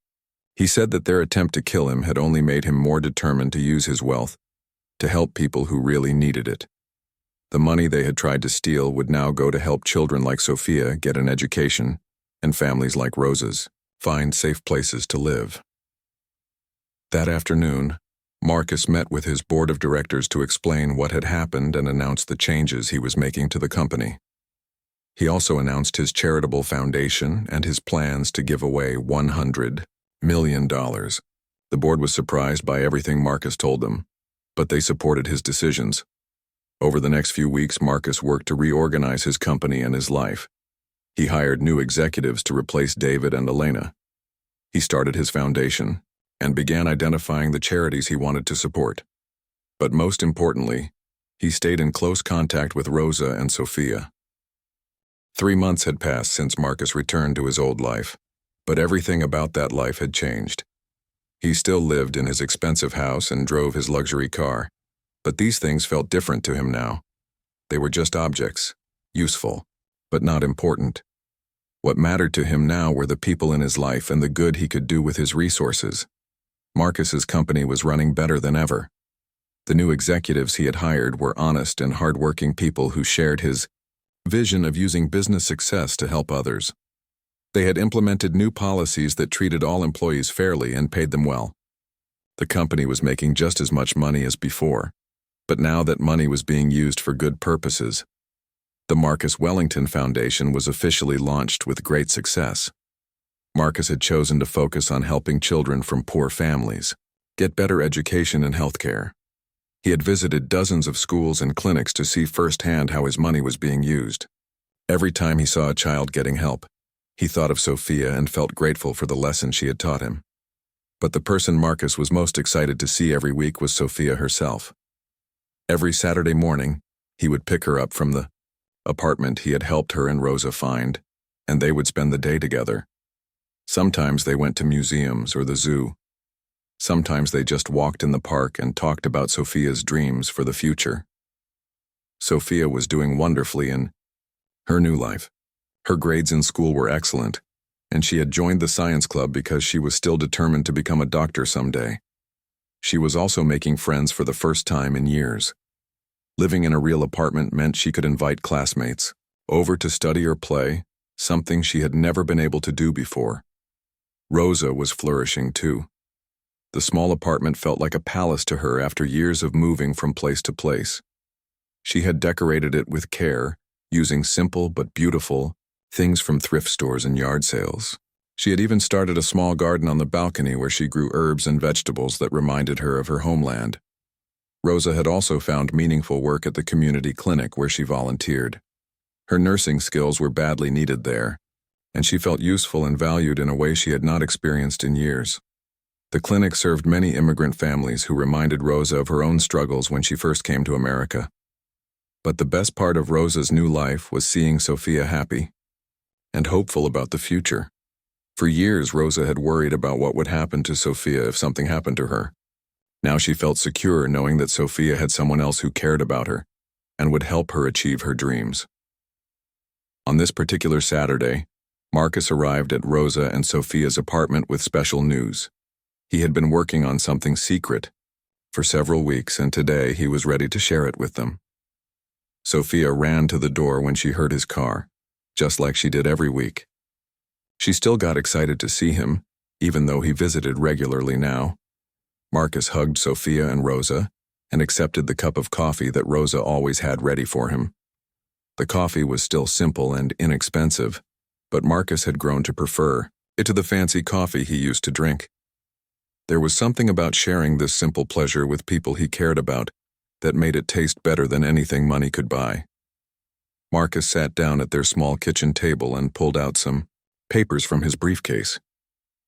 He said that their attempt to kill him had only made him more determined to use his wealth to help people who really needed it. The money they had tried to steal would now go to help children like Sophia get an education and families like Rosa's find safe places to live. That afternoon, Marcus met with his board of directors to explain what had happened and announce the changes he was making to the company. He also announced his charitable foundation and his plans to give away $100 million. The board was surprised by everything Marcus told them, but they supported his decisions. Over the next few weeks, Marcus worked to reorganize his company and his life. He hired new executives to replace David and Elena. He started his foundation and began identifying the charities he wanted to support. But most importantly, he stayed in close contact with Rosa and Sophia. 3 months had passed since Marcus returned to his old life, but everything about that life had changed. He still lived in his expensive house and drove his luxury car, but these things felt different to him now. They were just objects, useful, but not important. What mattered to him now were the people in his life and the good he could do with his resources. Marcus's company was running better than ever. The new executives he had hired were honest and hardworking people who shared his vision of using business success to help others. They had implemented new policies that treated all employees fairly and paid them well. The company was making just as much money as before, but now that money was being used for good purposes. The Marcus Wellington Foundation was officially launched with great success. Marcus had chosen to focus on helping children from poor families get better education and health care. He had visited dozens of schools and clinics to see firsthand how his money was being used. Every time he saw a child getting help, he thought of Sophia and felt grateful for the lesson she had taught him. But the person Marcus was most excited to see every week was Sophia herself. Every Saturday morning, he would pick her up from the apartment he had helped her and Rosa find, and they would spend the day together. Sometimes they went to museums or the zoo. Sometimes they just walked in the park and talked about Sophia's dreams for the future. Sophia was doing wonderfully in her new life. Her grades in school were excellent, and she had joined the science club because she was still determined to become a doctor someday. She was also making friends for the first time in years. Living in a real apartment meant she could invite classmates over to study or play, something she had never been able to do before. Rosa was flourishing too. The small apartment felt like a palace to her after years of moving from place to place. She had decorated it with care, using simple but beautiful things from thrift stores and yard sales. She had even started a small garden on the balcony where she grew herbs and vegetables that reminded her of her homeland. Rosa had also found meaningful work at the community clinic where she volunteered. Her nursing skills were badly needed there, and she felt useful and valued in a way she had not experienced in years. The clinic served many immigrant families who reminded Rosa of her own struggles when she first came to America. But the best part of Rosa's new life was seeing Sophia happy and hopeful about the future. For years, Rosa had worried about what would happen to Sophia if something happened to her. Now she felt secure knowing that Sophia had someone else who cared about her and would help her achieve her dreams. On this particular Saturday, Marcus arrived at Rosa and Sophia's apartment with special news. He had been working on something secret for several weeks, and today he was ready to share it with them. Sophia ran to the door when she heard his car, just like she did every week. She still got excited to see him, even though he visited regularly now. Marcus hugged Sophia and Rosa and accepted the cup of coffee that Rosa always had ready for him. The coffee was still simple and inexpensive, but Marcus had grown to prefer it to the fancy coffee he used to drink. There was something about sharing this simple pleasure with people he cared about that made it taste better than anything money could buy. Marcus sat down at their small kitchen table and pulled out some papers from his briefcase.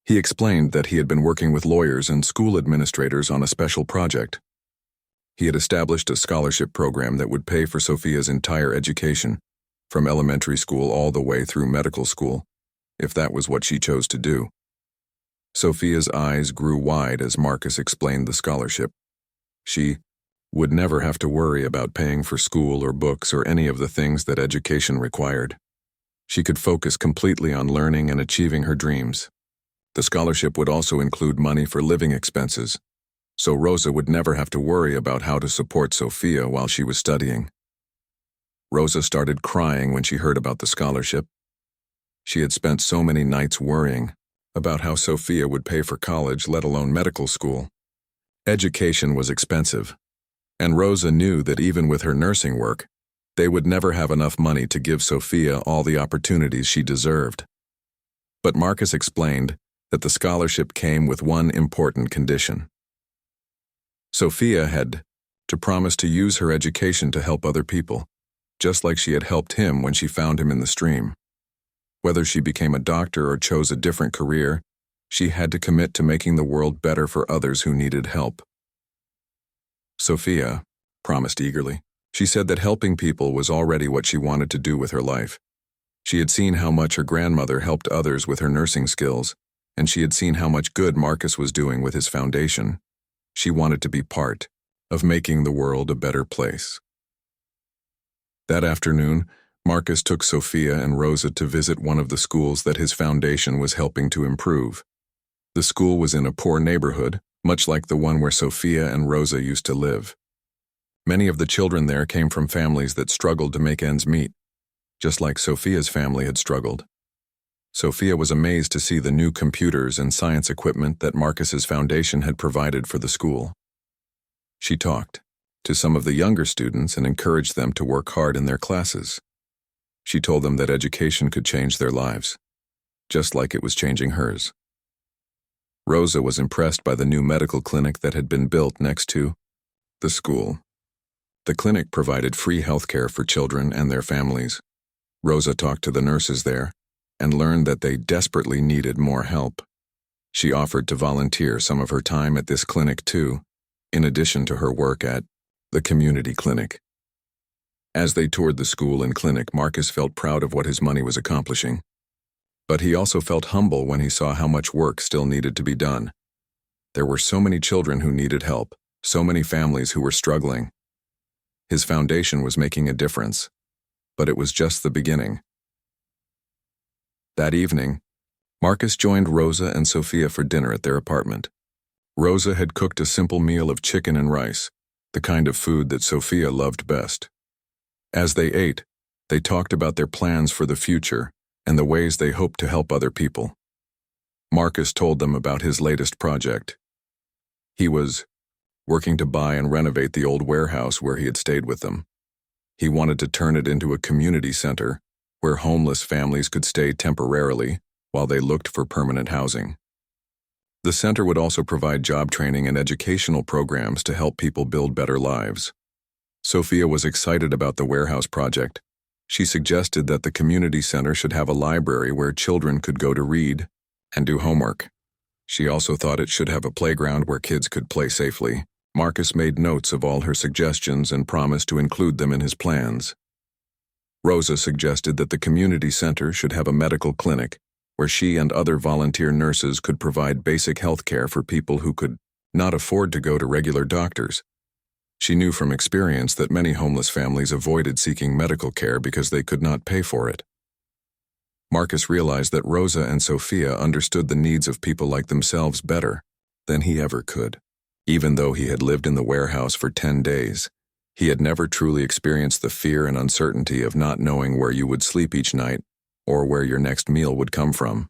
He explained that he had been working with lawyers and school administrators on a special project. He had established a scholarship program that would pay for Sophia's entire education, from elementary school all the way through medical school, if that was what she chose to do. Sophia's eyes grew wide as Marcus explained the scholarship. She would never have to worry about paying for school or books or any of the things that education required. She could focus completely on learning and achieving her dreams. The scholarship would also include money for living expenses, so Rosa would never have to worry about how to support Sophia while she was studying. Rosa started crying when she heard about the scholarship. She had spent so many nights worrying about how Sophia would pay for college, let alone medical school. Education was expensive, and Rosa knew that even with her nursing work, they would never have enough money to give Sophia all the opportunities she deserved. But Marcus explained that the scholarship came with one important condition. Sophia had to promise to use her education to help other people, just like she had helped him when she found him in the stream. Whether she became a doctor or chose a different career, she had to commit to making the world better for others who needed help. Sophia promised eagerly. She said that helping people was already what she wanted to do with her life. She had seen how much her grandmother helped others with her nursing skills, and she had seen how much good Marcus was doing with his foundation. She wanted to be part of making the world a better place. That afternoon, Marcus took Sophia and Rosa to visit one of the schools that his foundation was helping to improve. The school was in a poor neighborhood, much like the one where Sophia and Rosa used to live. Many of the children there came from families that struggled to make ends meet, just like Sophia's family had struggled. Sophia was amazed to see the new computers and science equipment that Marcus's foundation had provided for the school. She talked to some of the younger students and encouraged them to work hard in their classes. She told them that education could change their lives, just like it was changing hers. Rosa was impressed by the new medical clinic that had been built next to the school. The clinic provided free health care for children and their families. Rosa talked to the nurses there and learned that they desperately needed more help. She offered to volunteer some of her time at this clinic too, in addition to her work at the community clinic. As they toured the school and clinic, Marcus felt proud of what his money was accomplishing. But he also felt humble when he saw how much work still needed to be done. There were so many children who needed help, so many families who were struggling. His foundation was making a difference, but it was just the beginning. That evening, Marcus joined Rosa and Sophia for dinner at their apartment. Rosa had cooked a simple meal of chicken and rice, the kind of food that Sophia loved best. As they ate, they talked about their plans for the future and the ways they hoped to help other people. Marcus told them about his latest project. He was working to buy and renovate the old warehouse where he had stayed with them. He wanted to turn it into a community center where homeless families could stay temporarily while they looked for permanent housing. The center would also provide job training and educational programs to help people build better lives. Sophia was excited about the warehouse project. She suggested that the community center should have a library where children could go to read and do homework. She also thought it should have a playground where kids could play safely. Marcus made notes of all her suggestions and promised to include them in his plans. Rosa suggested that the community center should have a medical clinic where she and other volunteer nurses could provide basic health care for people who could not afford to go to regular doctors. She knew from experience that many homeless families avoided seeking medical care because they could not pay for it. Marcus realized that Rosa and Sophia understood the needs of people like themselves better than he ever could. Even though he had lived in the warehouse for 10 days, he had never truly experienced the fear and uncertainty of not knowing where you would sleep each night or where your next meal would come from.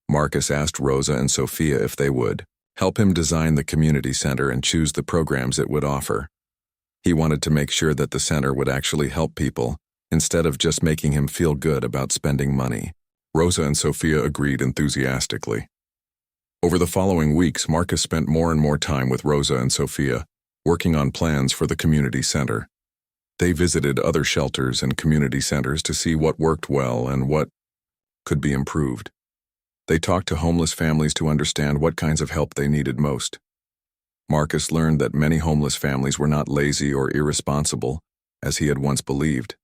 Marcus asked Rosa and Sophia if they would help him design the community center and choose the programs it would offer. He wanted to make sure that the center would actually help people, instead of just making him feel good about spending money. Rosa and Sophia agreed enthusiastically. Over the following weeks, Marcus spent more and more time with Rosa and Sophia, working on plans for the community center. They visited other shelters and community centers to see what worked well and what could be improved. They talked to homeless families to understand what kinds of help they needed most. Marcus learned that many homeless families were not lazy or irresponsible, as he had once believed.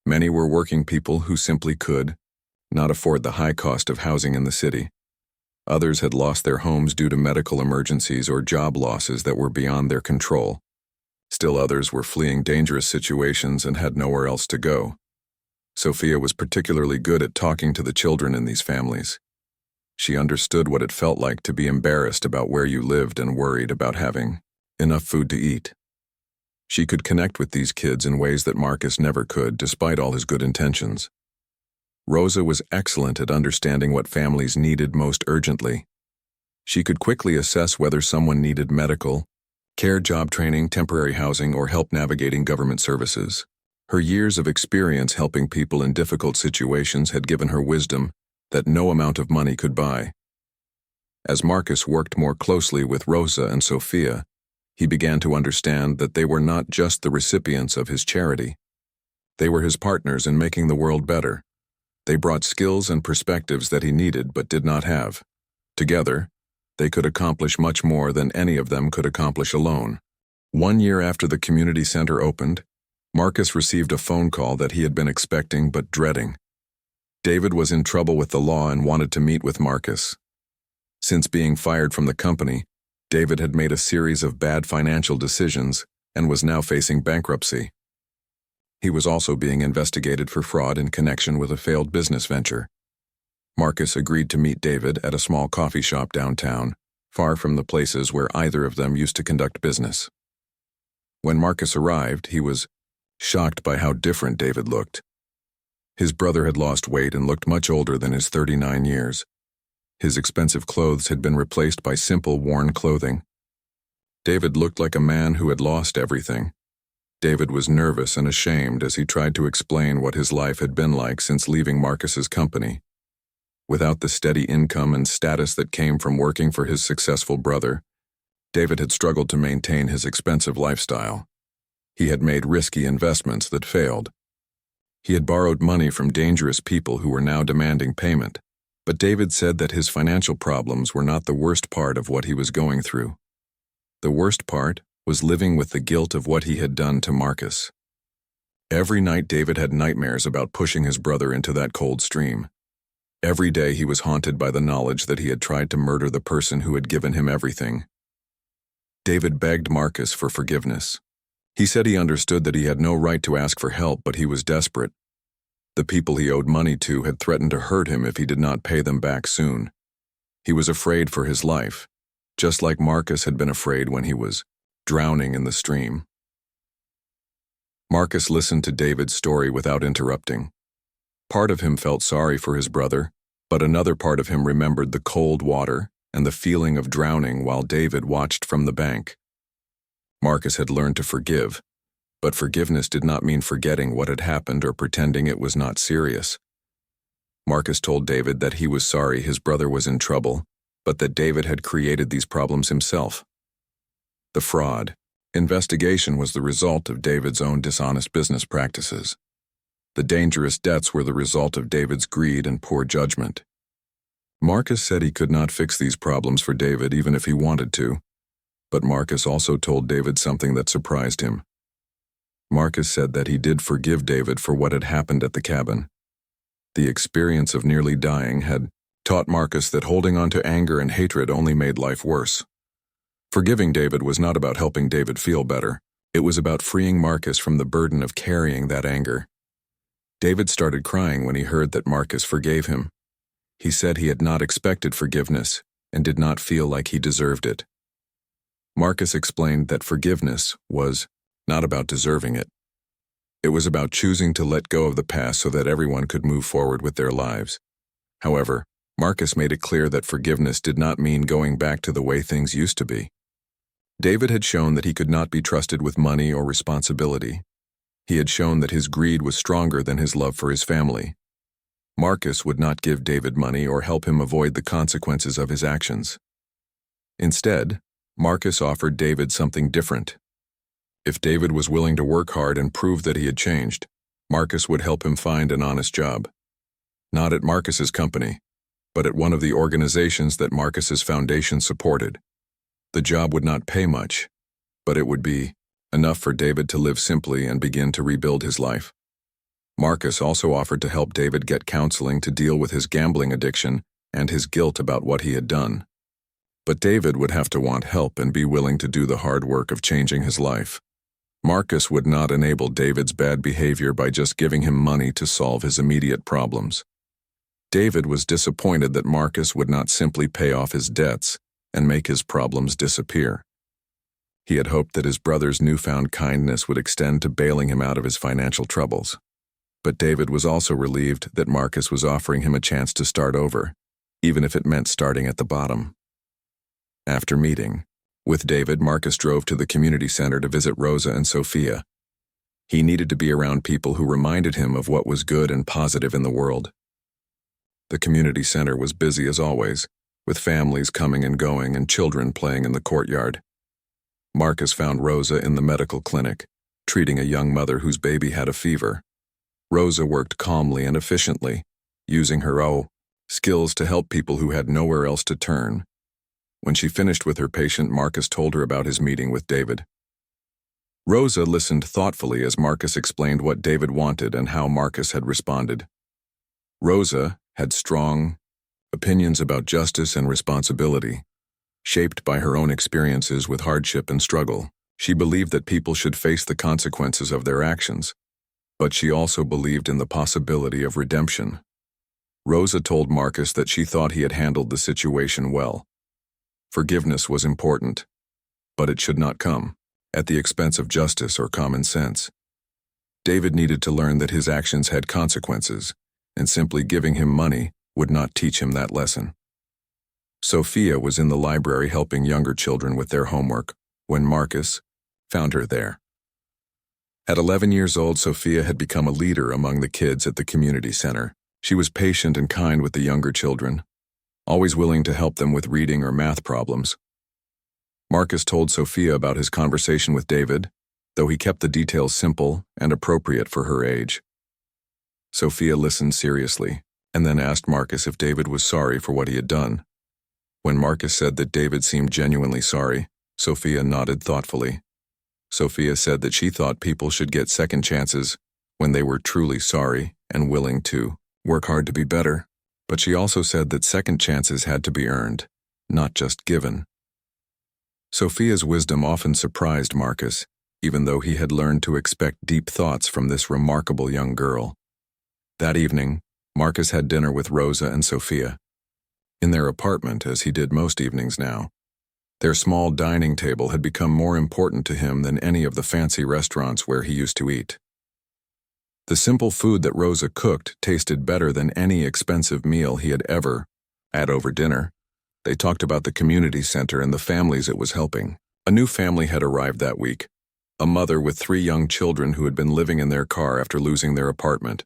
Many were working people who simply could not afford the high cost of housing in the city. Others had lost their homes due to medical emergencies or job losses that were beyond their control. Still others were fleeing dangerous situations and had nowhere else to go. Sophia was particularly good at talking to the children in these families. She understood what it felt like to be embarrassed about where you lived and worried about having enough food to eat. She could connect with these kids in ways that Marcus never could, despite all his good intentions. Rosa was excellent at understanding what families needed most urgently. She could quickly assess whether someone needed medical care, job training, temporary housing, or help navigating government services. Her years of experience helping people in difficult situations had given her wisdom that no amount of money could buy. As Marcus worked more closely with Rosa and Sophia, he began to understand that they were not just the recipients of his charity. They were his partners in making the world better. They brought skills and perspectives that he needed but did not have. Together, they could accomplish much more than any of them could accomplish alone. 1 year after the community center opened, Marcus received a phone call that he had been expecting but dreading. David was in trouble with the law and wanted to meet with Marcus. Since being fired from the company, David had made a series of bad financial decisions and was now facing bankruptcy. He was also being investigated for fraud in connection with a failed business venture. Marcus agreed to meet David at a small coffee shop downtown, far from the places where either of them used to conduct business. When Marcus arrived, he was shocked by how different David looked. His brother had lost weight and looked much older than his 39 years. His expensive clothes had been replaced by simple, worn clothing. David looked like a man who had lost everything. David was nervous and ashamed as he tried to explain what his life had been like since leaving Marcus's company. Without the steady income and status that came from working for his successful brother, David had struggled to maintain his expensive lifestyle. He had made risky investments that failed. He had borrowed money from dangerous people who were now demanding payment, but David said that his financial problems were not the worst part of what he was going through. The worst part was living with the guilt of what he had done to Marcus. Every night David had nightmares about pushing his brother into that cold stream. Every day he was haunted by the knowledge that he had tried to murder the person who had given him everything. David begged Marcus for forgiveness. He said he understood that he had no right to ask for help, but he was desperate. The people he owed money to had threatened to hurt him if he did not pay them back soon. He was afraid for his life, just like Marcus had been afraid when he was drowning in the stream. Marcus listened to David's story without interrupting. Part of him felt sorry for his brother, but another part of him remembered the cold water and the feeling of drowning while David watched from the bank. Marcus had learned to forgive, but forgiveness did not mean forgetting what had happened or pretending it was not serious. Marcus told David that he was sorry his brother was in trouble but that David had created these problems himself. The fraud investigation was the result of David's own dishonest business practices. The dangerous debts were the result of David's greed and poor judgment. Marcus said he could not fix these problems for David even if he wanted to, but Marcus also told David something that surprised him. Marcus said that he did forgive David for what had happened at the cabin. The experience of nearly dying had taught Marcus that holding on to anger and hatred only made life worse. Forgiving David was not about helping David feel better. It was about freeing Marcus from the burden of carrying that anger. David started crying when he heard that Marcus forgave him. He said he had not expected forgiveness and did not feel like he deserved it. Marcus explained that forgiveness was not about deserving it. It was about choosing to let go of the past so that everyone could move forward with their lives. However, Marcus made it clear that forgiveness did not mean going back to the way things used to be. David had shown that he could not be trusted with money or responsibility. He had shown that his greed was stronger than his love for his family. Marcus would not give David money or help him avoid the consequences of his actions. Instead, Marcus offered David something different. If David was willing to work hard and prove that he had changed, Marcus would help him find an honest job. Not at Marcus's company, but at one of the organizations that Marcus's foundation supported. The job would not pay much, but it would be enough for David to live simply and begin to rebuild his life. Marcus also offered to help David get counseling to deal with his gambling addiction and his guilt about what he had done. But David would have to want help and be willing to do the hard work of changing his life. Marcus would not enable David's bad behavior by just giving him money to solve his immediate problems. David was disappointed that Marcus would not simply pay off his debts and make his problems disappear. He had hoped that his brother's newfound kindness would extend to bailing him out of his financial troubles. But David was also relieved that Marcus was offering him a chance to start over, even if it meant starting at the bottom. After meeting with David, Marcus drove to the community center to visit Rosa and Sophia. He needed to be around people who reminded him of what was good and positive in the world. The community center was busy as always, with families coming and going and children playing in the courtyard. Marcus found Rosa in the medical clinic, treating a young mother whose baby had a fever. Rosa worked calmly and efficiently, using her skills to help people who had nowhere else to turn. When she finished with her patient, Marcus told her about his meeting with David. Rosa listened thoughtfully as Marcus explained what David wanted and how Marcus had responded. Rosa had strong opinions about justice and responsibility. Shaped by her own experiences with hardship and struggle, she believed that people should face the consequences of their actions, but she also believed in the possibility of redemption. Rosa told Marcus that she thought he had handled the situation well. Forgiveness was important, but it should not come at the expense of justice or common sense. David needed to learn that his actions had consequences, and simply giving him money would not teach him that lesson. Sophia was in the library helping younger children with their homework when Marcus found her there. At 11 years old, Sophia had become a leader among the kids at the community center. She was patient and kind with the younger children, always willing to help them with reading or math problems. Marcus told Sophia about his conversation with David, though he kept the details simple and appropriate for her age. Sophia listened seriously, and then asked Marcus if David was sorry for what he had done. When Marcus said that David seemed genuinely sorry, Sophia nodded thoughtfully. Sophia said that she thought people should get second chances when they were truly sorry and willing to work hard to be better, but she also said that second chances had to be earned, not just given. Sophia's wisdom often surprised Marcus, even though he had learned to expect deep thoughts from this remarkable young girl. That evening, Marcus had dinner with Rosa and Sophia. In their apartment, as he did most evenings now. Their small dining table had become more important to him than any of the fancy restaurants where he used to eat. The simple food that Rosa cooked tasted better than any expensive meal he had ever had over dinner. They talked about the community center and the families it was helping. A new family had arrived that week, a mother with 3 young children who had been living in their car after losing their apartment.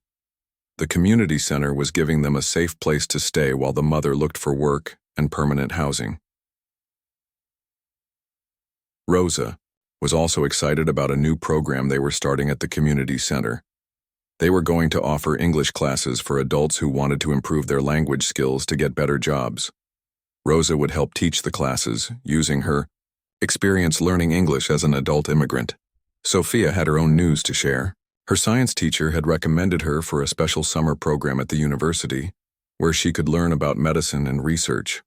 The community center was giving them a safe place to stay while the mother looked for work and permanent housing. Rosa was also excited about a new program they were starting at the community center. They were going to offer English classes for adults who wanted to improve their language skills to get better jobs. Rosa would help teach the classes, using her experience learning English as an adult immigrant. Sophia had her own news to share. Her science teacher had recommended her for a special summer program at the university, where she could learn about medicine and research.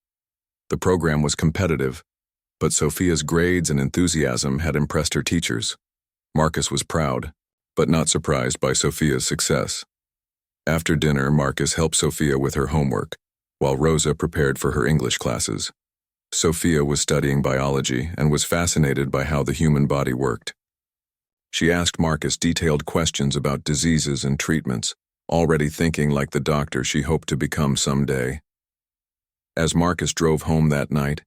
The program was competitive, but Sophia's grades and enthusiasm had impressed her teachers. Marcus was proud, but not surprised by Sophia's success. After dinner, Marcus helped Sophia with her homework, while Rosa prepared for her English classes. Sophia was studying biology and was fascinated by how the human body worked. She asked Marcus detailed questions about diseases and treatments, already thinking like the doctor she hoped to become someday. As Marcus drove home that night,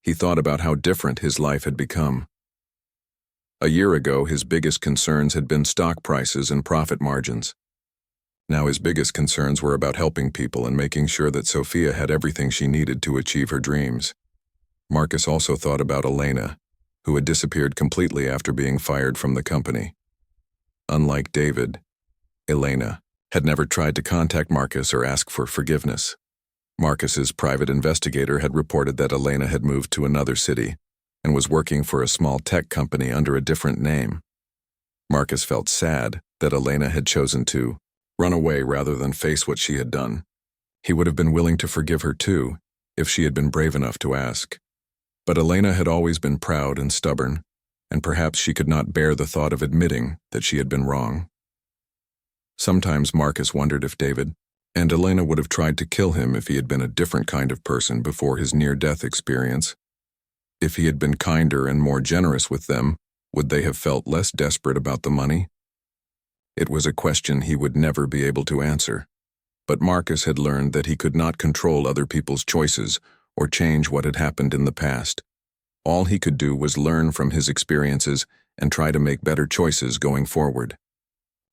he thought about how different his life had become. A year ago, his biggest concerns had been stock prices and profit margins. Now his biggest concerns were about helping people and making sure that Sophia had everything she needed to achieve her dreams. Marcus also thought about Elena, who had disappeared completely after being fired from the company. Unlike David, Elena had never tried to contact Marcus or ask for forgiveness. Marcus's private investigator had reported that Elena had moved to another city and was working for a small tech company under a different name. Marcus felt sad that Elena had chosen to run away rather than face what she had done. He would have been willing to forgive her too, if she had been brave enough to ask. But Elena had always been proud and stubborn, and perhaps she could not bear the thought of admitting that she had been wrong. Sometimes Marcus wondered if David and Elena would have tried to kill him if he had been a different kind of person before his near-death experience. If he had been kinder and more generous with them, would they have felt less desperate about the money? It was a question he would never be able to answer. But Marcus had learned that he could not control other people's choices or change what had happened in the past. All he could do was learn from his experiences and try to make better choices going forward.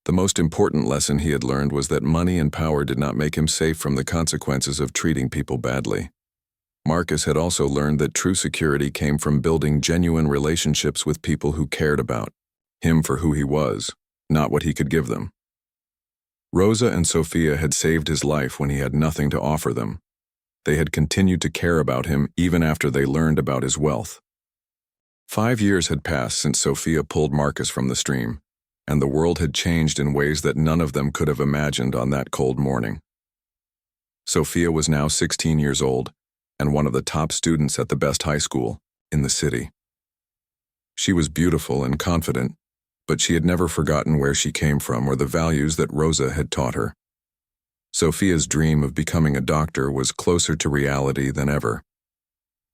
The most important lesson he had learned was that money and power did not make him safe from the consequences of treating people badly. Marcus had also learned that true security came from building genuine relationships with people who cared about him for who he was, not what he could give them. Rosa and Sophia had saved his life when he had nothing to offer them. They had continued to care about him even after they learned about his wealth. 5 years had passed since Sophia pulled Marcus from the stream, and the world had changed in ways that none of them could have imagined on that cold morning. Sophia was now 16 years old and one of the top students at the best high school in the city. She was beautiful and confident, but she had never forgotten where she came from or the values that Rosa had taught her. Sophia's dream of becoming a doctor was closer to reality than ever.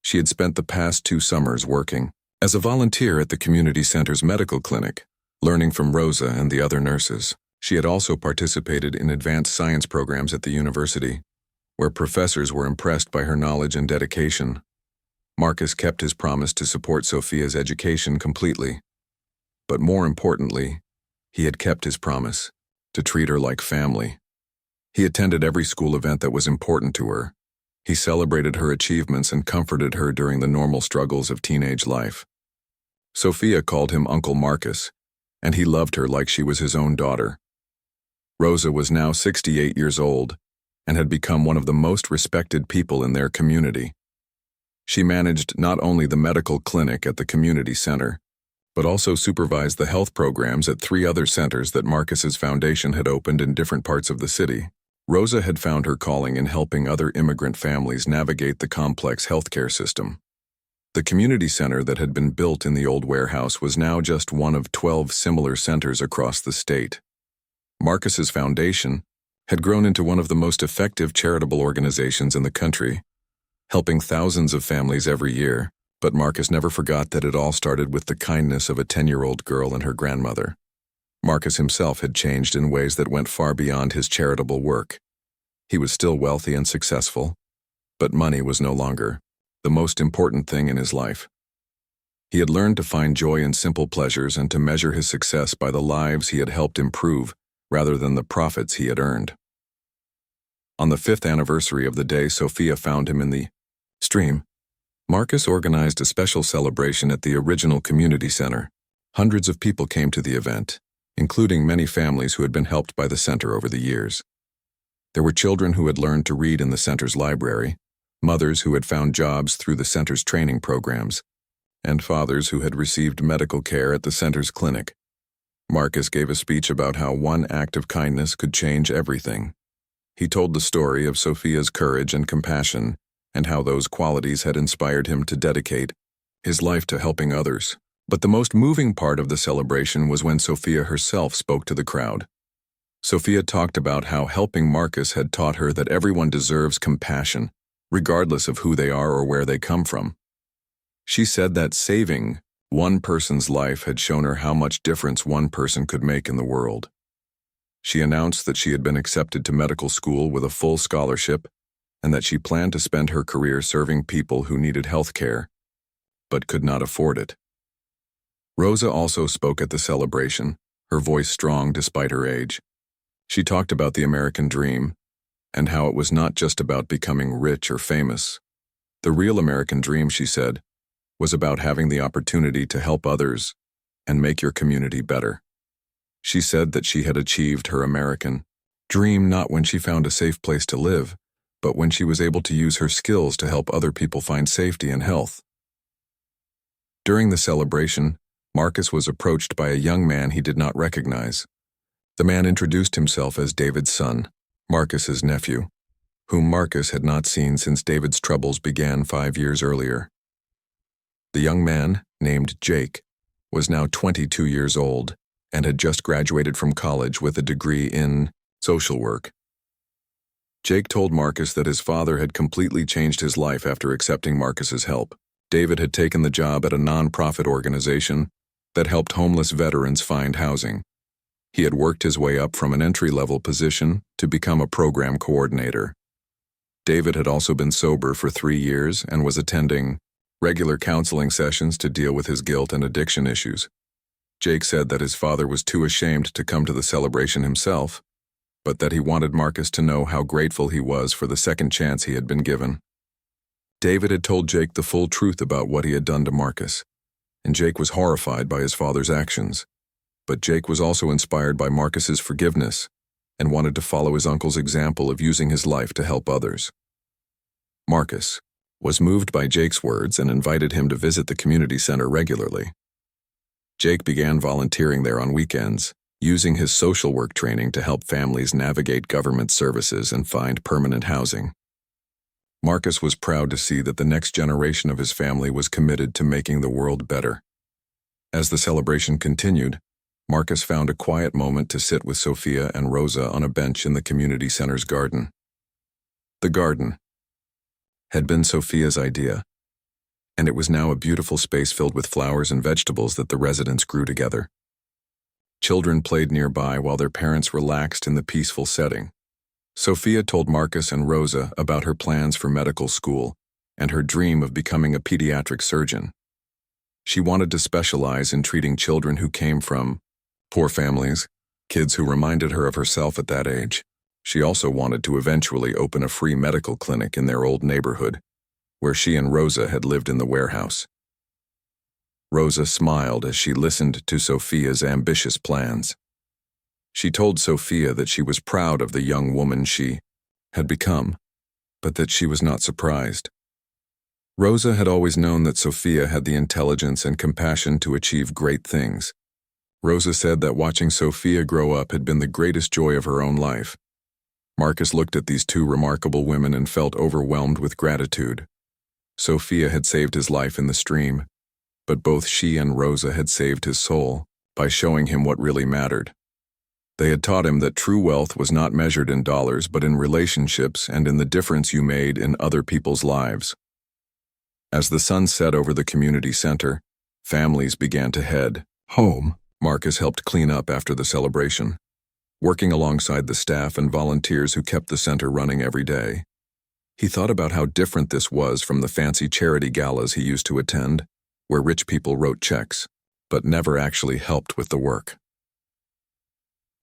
She had spent the past 2 summers working as a volunteer at the community center's medical clinic, learning from Rosa and the other nurses. She had also participated in advanced science programs at the university, where professors were impressed by her knowledge and dedication. Marcus kept his promise to support Sophia's education completely. But more importantly, he had kept his promise to treat her like family. He attended every school event that was important to her. He celebrated her achievements and comforted her during the normal struggles of teenage life. Sophia called him Uncle Marcus, and he loved her like she was his own daughter. Rosa was now 68 years old and had become one of the most respected people in their community. She managed not only the medical clinic at the community center, but also supervised the health programs at 3 other centers that Marcus's foundation had opened in different parts of the city. Rosa had found her calling in helping other immigrant families navigate the complex healthcare system. The community center that had been built in the old warehouse was now just one of 12 similar centers across the state. Marcus's foundation had grown into one of the most effective charitable organizations in the country, helping thousands of families every year, but Marcus never forgot that it all started with the kindness of a 10-year-old girl and her grandmother. Marcus himself had changed in ways that went far beyond his charitable work. He was still wealthy and successful, but money was no longer the most important thing in his life. He had learned to find joy in simple pleasures and to measure his success by the lives he had helped improve rather than the profits he had earned. On the 5th anniversary of the day Sophia found him in the Stream. Marcus organized a special celebration at the original community center. Hundreds of people came to the event, including many families who had been helped by the center over the years. There were children who had learned to read in the center's library, mothers who had found jobs through the center's training programs, and fathers who had received medical care at the center's clinic. Marcus gave a speech about how one act of kindness could change everything. He told the story of Sophia's courage and compassion, and how those qualities had inspired him to dedicate his life to helping others. But the most moving part of the celebration was when Sophia herself spoke to the crowd. Sophia talked about how helping Marcus had taught her that everyone deserves compassion, regardless of who they are or where they come from. She said that saving one person's life had shown her how much difference one person could make in the world. She announced that she had been accepted to medical school with a full scholarship and that she planned to spend her career serving people who needed health care, but could not afford it. Rosa also spoke at the celebration, her voice strong despite her age. She talked about the American dream and how it was not just about becoming rich or famous. The real American dream, she said, was about having the opportunity to help others and make your community better. She said that she had achieved her American dream not when she found a safe place to live, but when she was able to use her skills to help other people find safety and health. During the celebration, Marcus was approached by a young man he did not recognize. The man introduced himself as David's son, Marcus's nephew, whom Marcus had not seen since David's troubles began 5 years earlier. The young man, named Jake, was now 22 years old and had just graduated from college with a degree in social work. Jake told Marcus that his father had completely changed his life after accepting Marcus's help. David had taken the job at a non-profit organization that helped homeless veterans find housing. He had worked his way up from an entry-level position to become a program coordinator. David had also been sober for 3 years and was attending regular counseling sessions to deal with his guilt and addiction issues. Jake said that his father was too ashamed to come to the celebration himself, but that he wanted Marcus to know how grateful he was for the second chance he had been given. David had told Jake the full truth about what he had done to Marcus, and Jake was horrified by his father's actions. But Jake was also inspired by Marcus's forgiveness and wanted to follow his uncle's example of using his life to help others. Marcus was moved by Jake's words and invited him to visit the community center regularly. Jake began volunteering there on weekends, using his social work training to help families navigate government services and find permanent housing. Marcus was proud to see that the next generation of his family was committed to making the world better. As the celebration continued, Marcus found a quiet moment to sit with Sophia and Rosa on a bench in the community center's garden. The garden had been Sophia's idea, and it was now a beautiful space filled with flowers and vegetables that the residents grew together. Children played nearby while their parents relaxed in the peaceful setting. Sophia told Marcus and Rosa about her plans for medical school and her dream of becoming a pediatric surgeon. She wanted to specialize in treating children who came from poor families, kids who reminded her of herself at that age. She also wanted to eventually open a free medical clinic in their old neighborhood, where she and Rosa had lived in the warehouse. Rosa smiled as she listened to Sophia's ambitious plans. She told Sophia that she was proud of the young woman she had become, but that she was not surprised. Rosa had always known that Sophia had the intelligence and compassion to achieve great things. Rosa said that watching Sophia grow up had been the greatest joy of her own life. Marcus looked at these two remarkable women and felt overwhelmed with gratitude. Sophia had saved his life in the stream, but both she and Rosa had saved his soul by showing him what really mattered. They had taught him that true wealth was not measured in dollars but in relationships and in the difference you made in other people's lives. As the sun set over the community center, families began to head home. Marcus helped clean up after the celebration, working alongside the staff and volunteers who kept the center running every day. He thought about how different this was from the fancy charity galas he used to attend, where rich people wrote checks, but never actually helped with the work.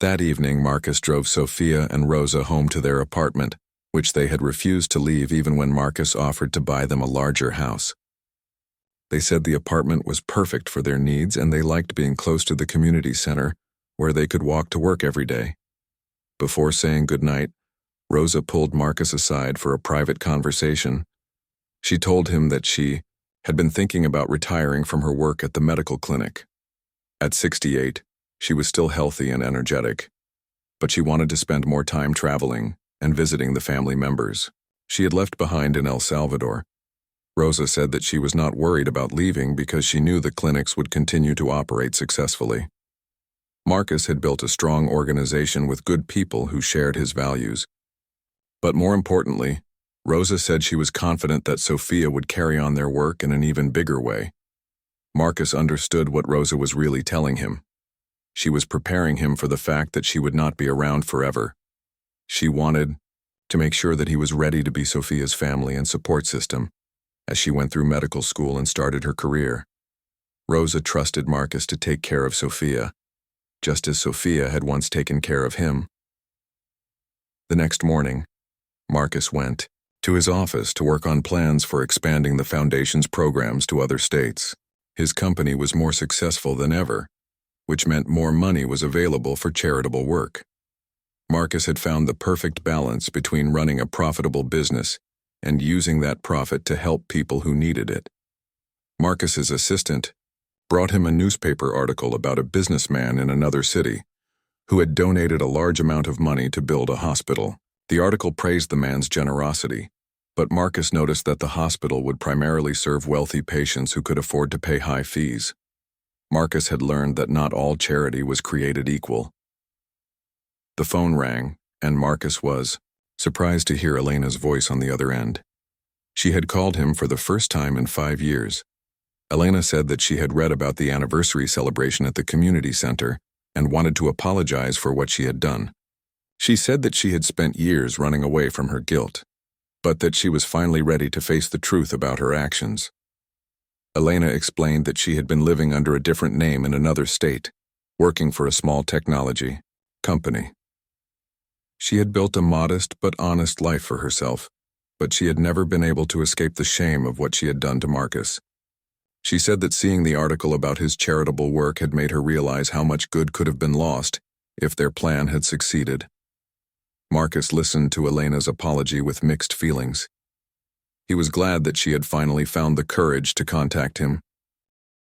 That evening, Marcus drove Sophia and Rosa home to their apartment, which they had refused to leave even when Marcus offered to buy them a larger house. They said the apartment was perfect for their needs and they liked being close to the community center where they could walk to work every day. Before saying goodnight, Rosa pulled Marcus aside for a private conversation. She told him that she had been thinking about retiring from her work at the medical clinic. At 68, she was still healthy and energetic, but she wanted to spend more time traveling and visiting the family members she had left behind in El Salvador. Rosa said that she was not worried about leaving because she knew the clinics would continue to operate successfully. Marcus had built a strong organization with good people who shared his values. But more importantly, Rosa said she was confident that Sophia would carry on their work in an even bigger way. Marcus understood what Rosa was really telling him. She was preparing him for the fact that she would not be around forever. She wanted to make sure that he was ready to be Sophia's family and support system as she went through medical school and started her career. Rosa trusted Marcus to take care of Sophia, just as Sophia had once taken care of him. The next morning, Marcus went to his office to work on plans for expanding the foundation's programs to other states. His company was more successful than ever, which meant more money was available for charitable work. Marcus had found the perfect balance between running a profitable business and using that profit to help people who needed it. Marcus's assistant brought him a newspaper article about a businessman in another city who had donated a large amount of money to build a hospital. The article praised the man's generosity, but Marcus noticed that the hospital would primarily serve wealthy patients who could afford to pay high fees. Marcus had learned that not all charity was created equal. The phone rang, and Marcus was surprised to hear Elena's voice on the other end. She had called him for the first time in 5 years. Elena said that she had read about the anniversary celebration at the community center and wanted to apologize for what she had done. She said that she had spent years running away from her guilt, but that she was finally ready to face the truth about her actions. Elena explained that she had been living under a different name in another state, working for a small technology company. She had built a modest but honest life for herself, but she had never been able to escape the shame of what she had done to Marcus. She said that seeing the article about his charitable work had made her realize how much good could have been lost if their plan had succeeded. Marcus listened to Elena's apology with mixed feelings. He was glad that she had finally found the courage to contact him,